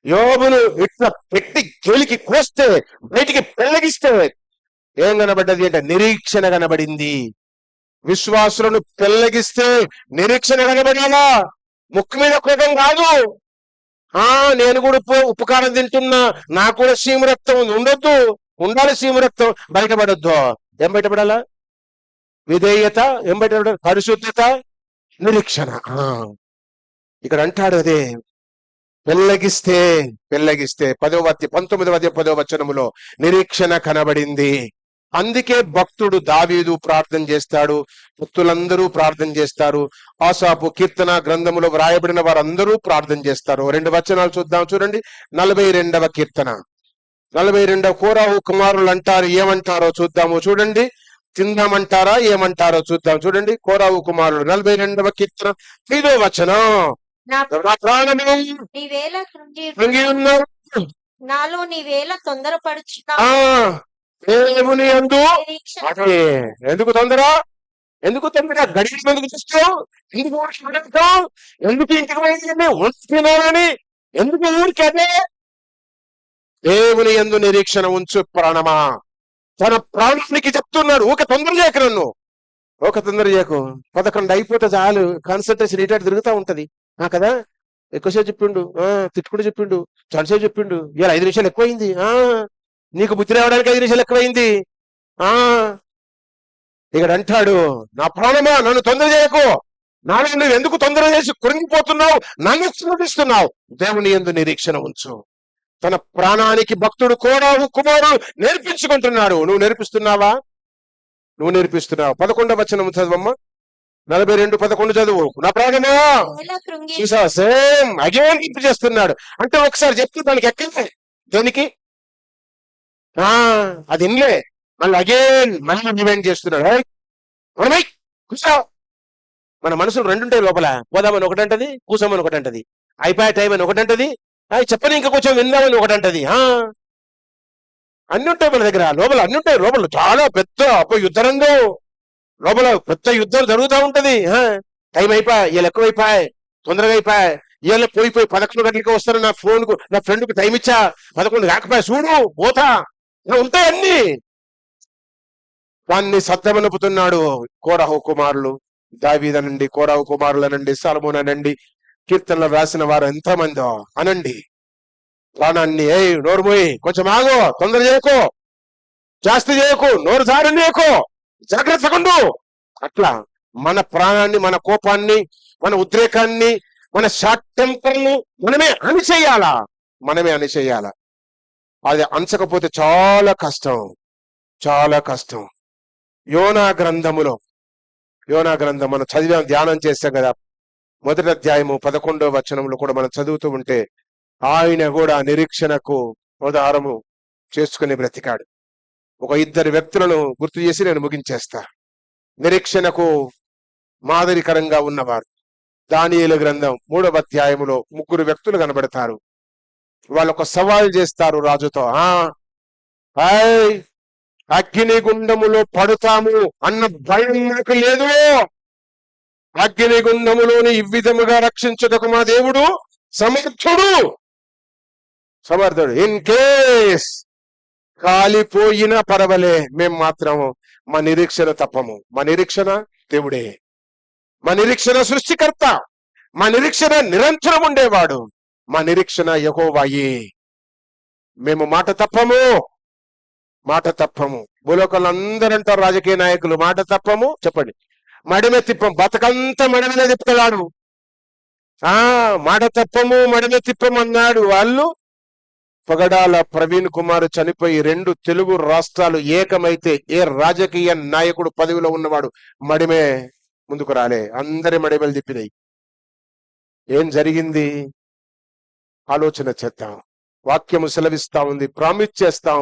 యోబును ఇట్లా పెట్టి గెలికి కోస్తే, బయటికి పెళ్లగిస్తే ఏం కనబడ్డది అంటే నిరీక్షణ కనబడింది. విశ్వాసులను పెళ్లగిస్తే నిరీక్షణ కనబడాలా, ముక్కు మీద కోపం కాదు. నేను కూడా ఉపకారం తింటున్నా, నాకు కూడా సీమ రక్తం ఉండొద్దు, ఉండాలి సీమ రక్తం. బయటపడొద్దు. ఏం బయటపడాలా? విధేయత. ఏం బయటపడాలి? పరిశుద్ధత, నిరీక్షణ. ఇక్కడ అంటాడు అదే. పెళ్లగిస్తే 19వ వచనములో నిరీక్షణ కనబడింది. అందుకే భక్తుడు దావీదు ప్రార్థన చేస్తాడు, భక్తులందరూ ప్రార్థన చేస్తారు, ఆసాపు కీర్తన గ్రంథములో వ్రాయబడిన వారందరూ ప్రార్థన చేస్తారు. 2 వచనాలు చూద్దాం చూడండి. 42వ కీర్తన 42. కోరాహు కుమారులు అంటారు, ఏమంటారో చూద్దాము చూడండి. తిందామంటారా ఏమంటారో చూద్దాం చూడండి. కోరాహు కుమారులు 42వ కీర్తన 5వ వచనం. నా ప్రాణము కృంగి ఉన్నారు, నాలో నీవేళ తొందరపడుచున్నావు. దేవుని యందు ఎందుకు తొందర? గడియలు ఎందుకు చూస్తావు? ఎందుకు ఇంటికి పోయిందని ఎందుకు ఊరికి? అదే దేవుని యందు నిరీక్షణ ఉంచు ప్రాణమా. తన ప్రాణానికి చెప్తున్నాడు, ఒక తొందర చేయకు, నన్ను ఒక తొందర చేయకు. 11 అయిపోతే చాలు, కాన్సన్ట్రేషన్ ఇటు తిరుగుతూ ఉంటది కదా. ఎక్కువసేపు చెప్పిండు, తిట్టుకుంటూ చెప్పిండు, చాలాసేపు చెప్పిండు, ఇలా 5 నిమిషాలు ఎక్కువైంది. నీకు బుద్ధి రావడానికి 5 నిమిషాలు ఎక్కువైంది. ఇక్కడ అంటాడు, నా ప్రాణమా నన్ను తొందర చేయకు. నాలో నువ్వు ఎందుకు తొందర చేసి కురింగిపోతున్నావు, నన్ను స్మరిస్తున్నావు. దేవుని యందు నిరీక్షణ ఉంచు. తన ప్రాణానికి భక్తుడు కోరాహు కుమారుడు నేర్పించుకుంటున్నాడు. నువ్వు నేర్పిస్తున్నావా? నువ్వు నేర్పిస్తున్నావు. 11వ వచనం చదవమ్మా. 42:11 చదువు. నా ప్రాణమా చూసా, సేమ్ అగేన్ ఇంపు చేస్తున్నాడు. అంటే ఒకసారి చెప్తే దానికి ఎక్కడ దేనికి అది ఇన్లే, మళ్ళీ అగేన్ మళ్ళీ డివైండ్ చేస్తున్నాడు. కూసా. మన మనసులు 2 ఉంటాయి లోపల. పోదామని ఒకటంటది, కూసామని ఒకటంటది, అయిపోయే టైం అని ఒకటంటది, చెప్పని ఇంకా కొంచెం విందామని ఒకటంటది. అన్ని ఉంటాయి మన దగ్గర, లోపల అన్ని ఉంటాయి. లోపల చాలా పెద్ద యుద్ధరంగం, లోపల పెద్ద యుద్ధం జరుగుతూ ఉంటది. టైం అయిపోయి, వీళ్ళు ఎక్కువైపోయాయి, తొందరగా అయిపోయాయి, వీళ్ళు పోయి 11 గంటలకి వస్తారు. నా ఫ్రెండ్ కు టైం ఇచ్చా, 11 కాకపోయా, చూడు పోతా, ఉంటాయి అన్ని. వాన్ని సత్యమనుపుతున్నాడు కోరాహు కుమారులు. దావీదనండి, కోరావు కుమారులనండి, సొలొమోననండి, కీర్తనలు రాసిన వారు ఎంతమందో అనండి. ప్రాణాన్ని నోరు మూయి, కొంచెం ఆగో, తొందర చేయకు, జాస్తి చేయకు, నోరు జారు చేయకు, జాగ్రత్తగుండు. అట్లా మన ప్రాణాన్ని, మన కోపాన్ని, మన ఉద్రేకాన్ని, మన షార్ట్ టెంపర్ని మనమే అణిచేయాలా, మనమే అణిచేయాలా. అది అంచకపోతే చాలా కష్టం, చాలా కష్టం. యోనా గ్రంథం మనం చదివాం, ధ్యానం చేస్తాం కదా. మొదటి అధ్యాయము 11వ వచనంలో కూడా మనం చదువుతూ ఉంటే ఆయన కూడా నిరీక్షణకు ఉదాహరణము చేసుకుని బ్రతికాడు. ఒక ఇద్దరు వ్యక్తులను గుర్తు చేసి నేను ముగించేస్తా. నిరీక్షణకు మాదిరికరంగా ఉన్నవారు. దానియేలు గ్రంథం 3వ అధ్యాయములో 3 వ్యక్తులు కనబడతారు. వాళ్ళు ఒక సవాల్ చేస్తారు రాజుతో. అగ్నిగుండములో పడుతాము అన్న భయం నాకు లేదు. అగ్నిగుండములోని ఈ విధముగా రక్షించుటకు మా దేవుడు సమర్థుడు. ఇన్ కేస్ కాలిపోయినా పర్వాలే, మేం మాత్రం మా నిరీక్షణ తప్పము. మా నిరీక్షణ దేవుడే, మా నిరీక్షణ సృష్టికర్త, మా నిరీక్షణ నిరంతరం ఉండేవాడు, మా నిరీక్షణ యెహోవాయే. మేము మాట తప్పము. భూలోకంలో అందరూ అంటారు, రాజకీయ నాయకులు, మాట తప్పము. చెప్పండి, మడిమే తిప్పం, బతకంతా మడిమే తిప్పుతాడు. మాట తిప్పము అన్నాడు. వాళ్ళు పగడాల ప్రవీణ్ కుమార్ చనిపోయి 2 తెలుగు రాష్ట్రాలు ఏకమైతే ఏ రాజకీయ నాయకుడు పదవిలో ఉన్నవాడు మడిమే ముందుకు రాలే. అందరి మడిమేలు తిప్పినాయి. ఏం జరిగింది ఆలోచన చేద్దాం. వాక్యము సెలవిస్తా ఉంది, ప్రామిస్ చేస్తాం,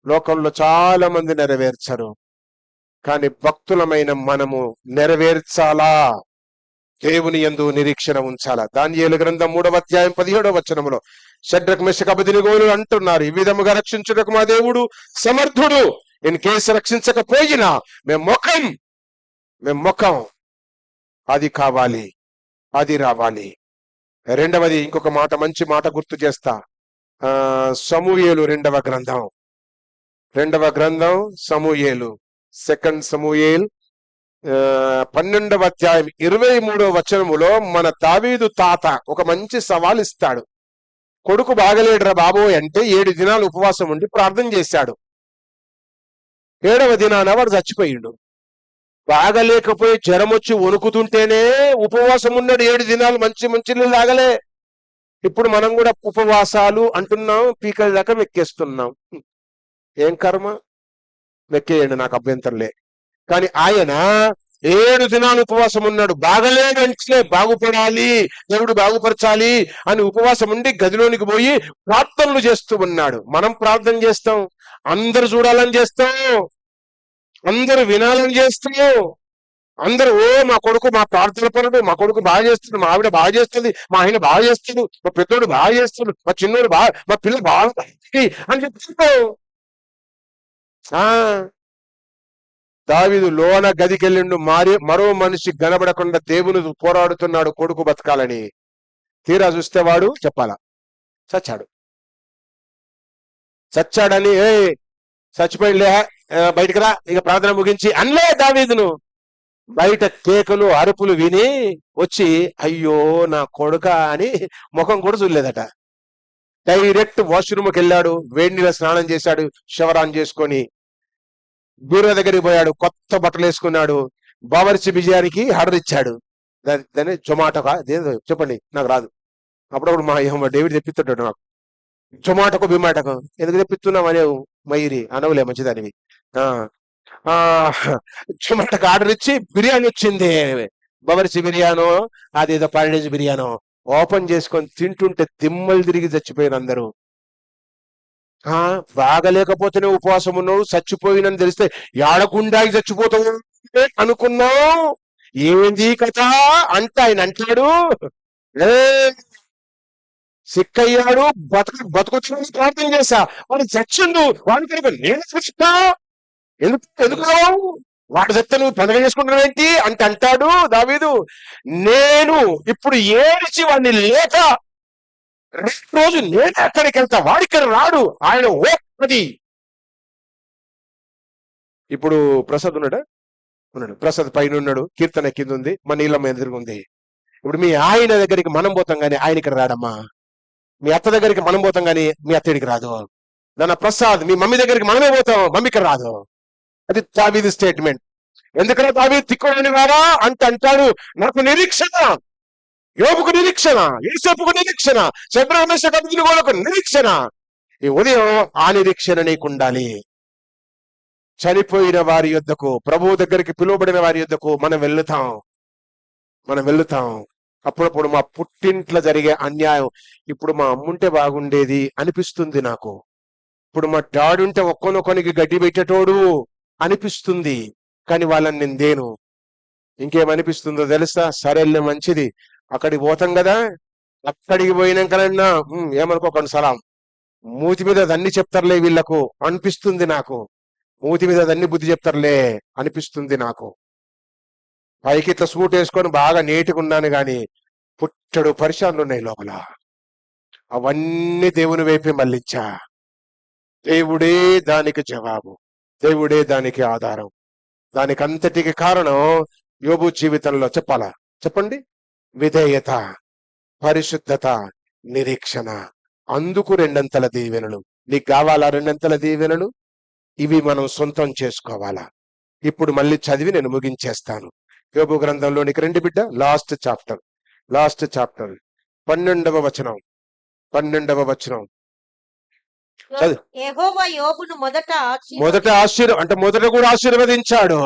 లోకంలో చాలా మంది నెరవేర్చరు, కానీ భక్తులమైన మనము నెరవేర్చాలా, దేవుని యందు నిరీక్షణ ఉంచాలా. దానియేలు గ్రంథం 3వ అధ్యాయం 17వ వచనములో షడ్రక్ మెషక్ అబెద్నెగోలు అంటున్నారు, ఈ విధముగా రక్షించుటకు మా దేవుడు సమర్థుడు. ఇన్ కేసు రక్షించకపోయినా మేము ముఖం అది కావాలి, అది రావాలి. రెండవది, ఇంకొక మాట, మంచి మాట గుర్తు చేస్తా. సమూయేలు 2వ గ్రంథం సమూయేలు, 2 సమూయేల్ 12వ అధ్యాయం 23వ వచనములో మన దావీదు తాత ఒక మంచి సవాల్ ఇస్తాడు. కొడుకు బాగలేడురా బాబోయ్ అంటే 7 దినాలు ఉపవాసం ఉండి ప్రార్థన చేశాడు. 7వ దినాన వాడు చచ్చిపోయిండు. బాగలేకపోయి జ్వరం వచ్చి వణుకుతుంటేనే ఉపవాసం ఉన్నాడు 7 దినాలు, మంచి నీళ్ళు తాగలే. ఇప్పుడు మనం కూడా ఉపవాసాలు అంటున్నాం, పీకల దాకా మెక్కేస్తున్నాం. ఏం కర్మ, మెక్కేయండి, నాకు అభ్యంతరంలే. కానీ ఆయన 7 దినాలు ఉపవాసం ఉన్నాడు. బాగలేదంటే బాగుపడాలి, దేవుడు బాగుపరచాలి అని ఉపవాసం ఉండి గదిలోనికి పోయి ప్రార్థనలు చేస్తూ ఉన్నాడు. మనం ప్రార్థన చేస్తాం, అందరు చూడాలని చేస్తాం, అందరూ వినాలని చేస్తాం, అందరూ మా కొడుకు మా ప్రార్థన పనుడు, మా కొడుకు బాగా చేస్తుంది, మా ఆవిడ బాగా చేస్తుంది, మా ఆయన బాగా చేస్తుంది, మా పెద్దోడు బాగా చేస్తుంది, మా చిన్నోడు మా పిల్లలు బాగా అని చెప్తున్నాం. దావీదు లోన గదికెళ్ళిండు, మరో మనిషి కనబడకుండా దేవుని పోరాడుతున్నాడు కొడుకు బతకాలని. తీరా చూస్తే వాడు చెప్పాలా చచ్చాడని చచ్చిపోయిలే, బయటికి రా, ఇక ప్రార్థన ముగించి అన్లే దావీదును. బయట కేకలు అరుపులు విని వచ్చి అయ్యో నా కొడుక అని ముఖం కూడా చూడలేదట. డైరెక్ట్ వాష్రూమ్కి వెళ్ళాడు, వేడి నీళ్ళ స్నానం చేశాడు, షవరాన్ చేసుకొని బీరువా దగ్గరికి పోయాడు, కొత్త బట్టలు వేసుకున్నాడు, బావర్చి బిర్యానీకి ఆర్డర్ ఇచ్చాడు. దాన్ని జొమాటోకా చెప్పండి, నాకు రాదు. అప్పుడప్పుడు మా డేవిడ్ తెప్పిస్తుంటాడు నాకు. జొమాటోకు బిమాటోకు ఎందుకు తెప్పిస్తున్నావు అనేవు, మయూరి అనవులే మంచిదానివి. జొమాటోకి ఆర్డర్ ఇచ్చి బిర్యానీ వచ్చింది, బవర్చి బిర్యానో అదేదో పారిడేజ్ బిర్యానో. ఓపెన్ చేసుకొని తింటుంటే దిమ్మలు తిరిగి చచ్చిపోయిన అందరూ. బాగలేకపోతేనే ఉపవాసం ఉన్నాడు, చచ్చిపోయినని తెలిస్తే ఏడగుండాకి చచ్చిపోతావు అనుకున్నావు, ఏంది కథ అంటే ఆయన అంటాడు, సిక్కయ్యాడు, బతుకొచ్చిన ప్రార్థన చేశా, వాడు చచ్చిండు, వాడికి నేను చచ్చినా ఎందుకు వాడు చెప్తే నువ్వు పండుగ చేసుకుంటున్నావేంటి అంటే అంటాడు దావీదు, నేను ఇప్పుడు ఏడిచి వాడిని లేక రోజు నేను ఎక్కడికి వెళ్తా, వాడికి రాడు, ఆయన ఓ. ఇప్పుడు ప్రసాద్ ఉన్నాడా? ఉన్నాడు. ప్రసాద్ పైన ఉన్నాడు, కీర్తన కింద ఉంది, మన నీళ్ళమ్మ ఎదురుగుంది. ఇప్పుడు మీ ఆయన దగ్గరికి మనం పోతాం కానీ ఆయన ఇక్కడ రాడమ్మా. మీ అత్త దగ్గరికి మనం పోతాం కానీ మీ అత్త ఇక్కడికి రాదు. దాని ప్రసాద్ మీ మమ్మీ దగ్గరికి మనమే పోతాం, మమ్మీ ఇక్కడ రాదు. అది దావీదు స్టేట్మెంట్. ఎందుకంటే దావీదు తిక్కుడని రారా అంటే అంటాడు, నాకు నిరీక్షణ, యోబుకు నిరీక్షణ, యేసేపుకు నిరీక్షణ, శద్రకు మేషకు అబేద్నెగోలకు నిరీక్షణ. ఈ ఉదయం ఆ నిరీక్షణ నీకు ఉండాలి. చనిపోయిన వారి యొద్దకు, ప్రభువు దగ్గరికి పిలువబడిన వారి యొద్దకు మనం వెళ్తాం. అప్పుడప్పుడు మా పుట్టింట్లో జరిగే అన్యాయం, ఇప్పుడు మా అమ్ముంటే బాగుండేది అనిపిస్తుంది నాకు. ఇప్పుడు మా డాడీ ఉంటే ఒక్కొనొక్కనికి గడ్డి పెట్టేటోడు అనిపిస్తుంది. కానీ వాళ్ళని నేను దేను. ఇంకేమనిపిస్తుందో తెలుసా? సరేలే మంచిది, అక్కడికి పోతాం కదా, అక్కడికి పోయినాకనన్నా ఏమనుకోకండి సలాం, మూతి మీద అన్ని చెప్తారులే వీళ్ళకు అనిపిస్తుంది నాకు. మూతి మీద అన్ని బుద్ధి చెప్తారులే అనిపిస్తుంది నాకు. పైకి ఇట్లా సూట్ వేసుకొని బాగా నీట్గా ఉన్నాను గాని పుట్టడు పరిశాన్లు ఉన్నాయి లోపల. అవన్నీ దేవుని వైపే మళ్ళించా. దేవుడే దానికి జవాబు, దేవుడే దానికి ఆధారం. దానికి అంతటికి కారణం యోబు జీవితంలో చెప్పండి, విధేయత, పరిశుద్ధత, నిరీక్షణ. అందుకు రెండంతల దీవెనలు. నీకు కావాలా రెండంతల దీవెనలు? ఇవి మనం సొంతం చేసుకోవాలా. ఇప్పుడు మళ్ళీ చదివి నేను ముగించేస్తాను. యోబు గ్రంథంలోనికి రండి బిడ్డ. లాస్ట్ చాప్టర్ 12వ వచనం. యెహోవా యోబును మొదట కూడా ఆశీర్వదించాడు.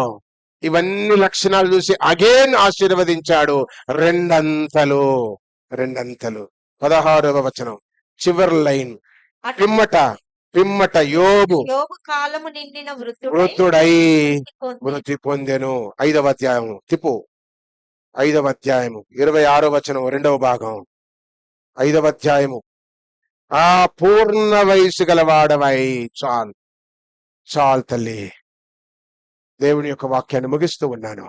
ఇవన్నీ లక్షణాలు చూసి అగైన్ ఆశీర్వదించాడు. రెండంతలు. 16వ వచనం చివరి లైన్. పిమ్మట యోబు కాలము నిండిన వృద్ధుడై మృతి పొందెను. 5వ అధ్యాయం తిప్పు. 5వ అధ్యాయము 26వ వచనం, 2వ భాగం. 5వ అధ్యాయము. ఆ పూర్ణ వయసు గలవాడవై చాలు తల్లి. దేవుని యొక్క వాక్యాన్ని ముగిస్తూ ఉన్నాను.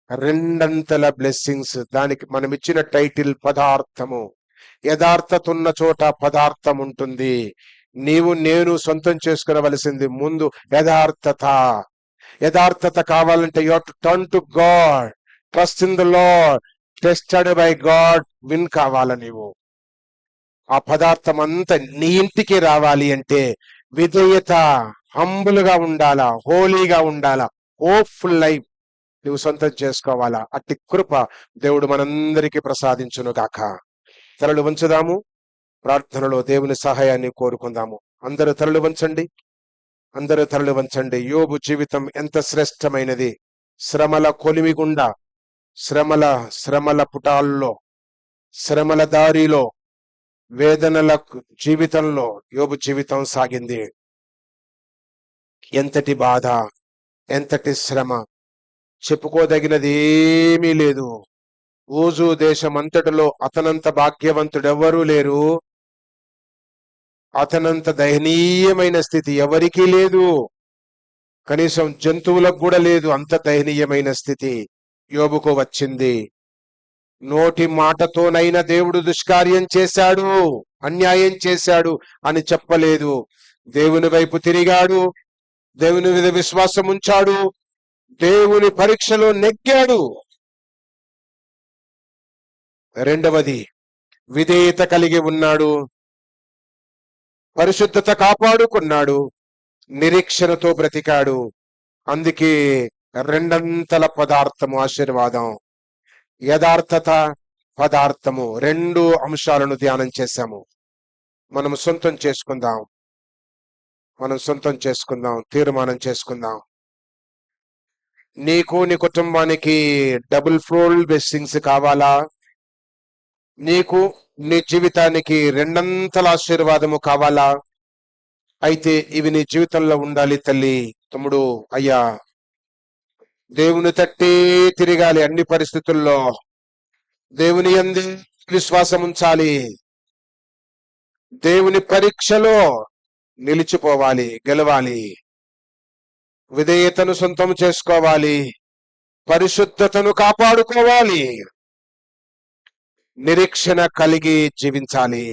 రెండంతల బ్లెస్సింగ్స్. దానికి మనం ఇచ్చిన టైటిల్ పదార్థము. యథార్థత ఉన్న చోట పదార్థం ఉంటుంది. నేను సొంతం చేసుకునవలసింది ముందు యథార్థత కావాలంటే you have to turn to God, trust in the lord, tested by God, win కావాలా నీవు. ఆ పదార్థం అంతా నీ ఇంటికి రావాలి అంటే విధేయత, హంబుల్ గా ఉండాలా, హోలీగా ఉండాలా, హోప్ఫుల్ లైఫ్ నువ్వు సొంతం చేసుకోవాలా. అట్టి కృప దేవుడు మనందరికీ ప్రసాదించును గాక. తలలు వంచుదాము, ప్రార్థనలో దేవుని సహాయాన్ని కోరుకుందాము. అందరూ తలలు వంచండి. యోబు జీవితం ఎంత శ్రేష్టమైనది. శ్రమల కొలిమిగుండా, శ్రమల పుటాల్లో, శ్రమల దారిలో, వేదనల జీవితంలో యోబు జీవితం సాగింది. ఎంతటి బాధ, ఎంతటి శ్రమ, చెప్పుకోదగినది ఏమీ లేదు. ఊజు దేశమంతటిలో అతనంత భాగ్యవంతుడెవ్వరూ లేరు. అతనంత దయనీయమైన స్థితి ఎవరికీ లేదు. కనీసం జంతువులకు కూడా లేదు. అంత దయనీయమైన స్థితి యోబుకు వచ్చింది. నోటి మాటతోనైనా దేవుడు దుష్కార్యం చేశాడు, అన్యాయం చేశాడు అని చెప్పలేదు. దేవుని వైపు తిరిగాడు, దేవుని మీద విశ్వాసం ఉంచాడు, దేవుని పరీక్షలో నెగ్గాడు. రెండవది విధేయత కలిగి ఉన్నాడు, పరిశుద్ధత కాపాడుకున్నాడు, నిరీక్షణతో బ్రతికాడు. అందుకే రెండంతల పదార్థము ఆశీర్వాదం. యథార్థత, పదార్థము, 2 అంశాలను ధ్యానం చేశాము. మనం సొంతం చేసుకుందాం, తీర్మానం చేసుకుందాం. నీకు నీ కుటుంబానికి డబుల్ ఫోల్డ్ బ్లెస్సింగ్స్ కావాలా? నీకు నీ జీవితానికి రెండంతల ఆశీర్వాదము కావాలా? అయితే ఇవి నీ జీవితంలో ఉండాలి తల్లి, తమ్ముడు, అయ్యా. దేవుని తట్టే తిరగాలి అన్ని పరిస్థితుల్లో. దేవుని యందు విశ్వాసం ఉంచాలి. దేవుని పరీక్షలో నిలిచిపోవాలి, గెలవాలి. విధేయతను సొంతం చేసుకోవాలి, పరిశుద్ధతను కాపాడుకోవాలి, నిరీక్షణ కలిగి జీవించాలి.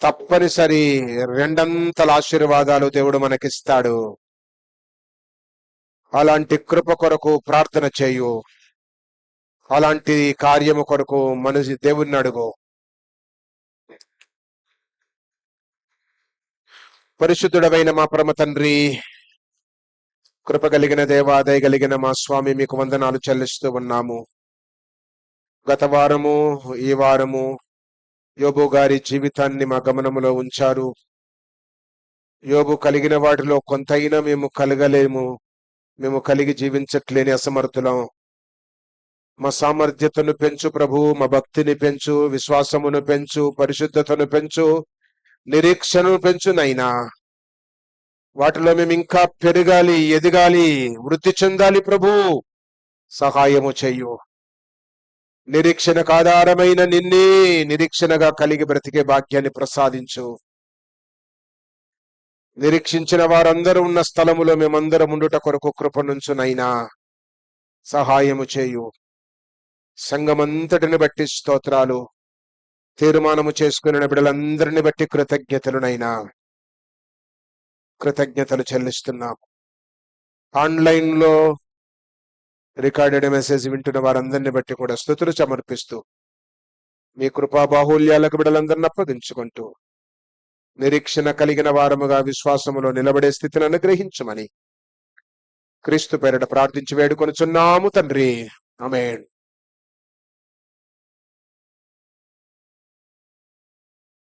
తప్పనిసరి రెండంతల ఆశీర్వాదాలు దేవుడు మనకిస్తాడు. అలాంటి కృప కొరకు ప్రార్థన చేయు. అలాంటి కార్యము కొరకు మనసు దేవుణ్ణి అడుగు. పరిశుద్ధుడమైన మా పరమ తండ్రి, కృప కలిగిన దేవా, దయ కలిగిన మా స్వామి, మీకు వందనాలు చెల్లిస్తూ ఉన్నాము. గత వారము, ఈ వారము యోబు గారి జీవితాన్ని మా గమనములో ఉంచారు. యోబు కలిగిన వాటిలో కొంతైనా మేము కలగలేము, మేము కలిగి జీవించట్లేని అసమర్థులం. మా సామర్థ్యతను పెంచు ప్రభు, మా భక్తిని పెంచు, విశ్వాసమును పెంచు, పరిశుద్ధతను పెంచు, నిరీక్షణను పెంచు నైనా. వాటిలో మేము ఇంకా పెరగాలి, ఎదగాలి, వృద్ధి చెందాలి ప్రభు. సహాయము చెయ్యు. నిరీక్షణకు ఆధారమైన నిన్నే నిరీక్షణగా కలిగి బ్రతికే భాగ్యాన్ని ప్రసాదించు. నిరీక్షించిన వారందరూ ఉన్న స్థలములో మేమందరం ఉండుట కొరకు కృపనుంచునైనా సహాయము చేయు. సంఘమంతటిని బట్టి స్తోత్రాలు. తీర్మానము చేసుకున్న బిడ్డలందరిని బట్టి కృతజ్ఞతలు చెల్లిస్తున్నాము. ఆన్లైన్ లో రికార్డెడ్ మెసేజ్ వింటున్న వారందరిని బట్టి కూడా స్తుతులు సమర్పిస్తూ మీ కృపా బాహుళ్యాలకు బిడ్డలందరిని అప్పగించుకుంటూ నిరీక్షణ కలిగిన వారముగా విశ్వాసములో నిలబడే స్థితిని అనుగ్రహించమని క్రీస్తు పేరిట ప్రార్థించి వేడుకొనుచున్నాము తండ్రి. ఆమేన్.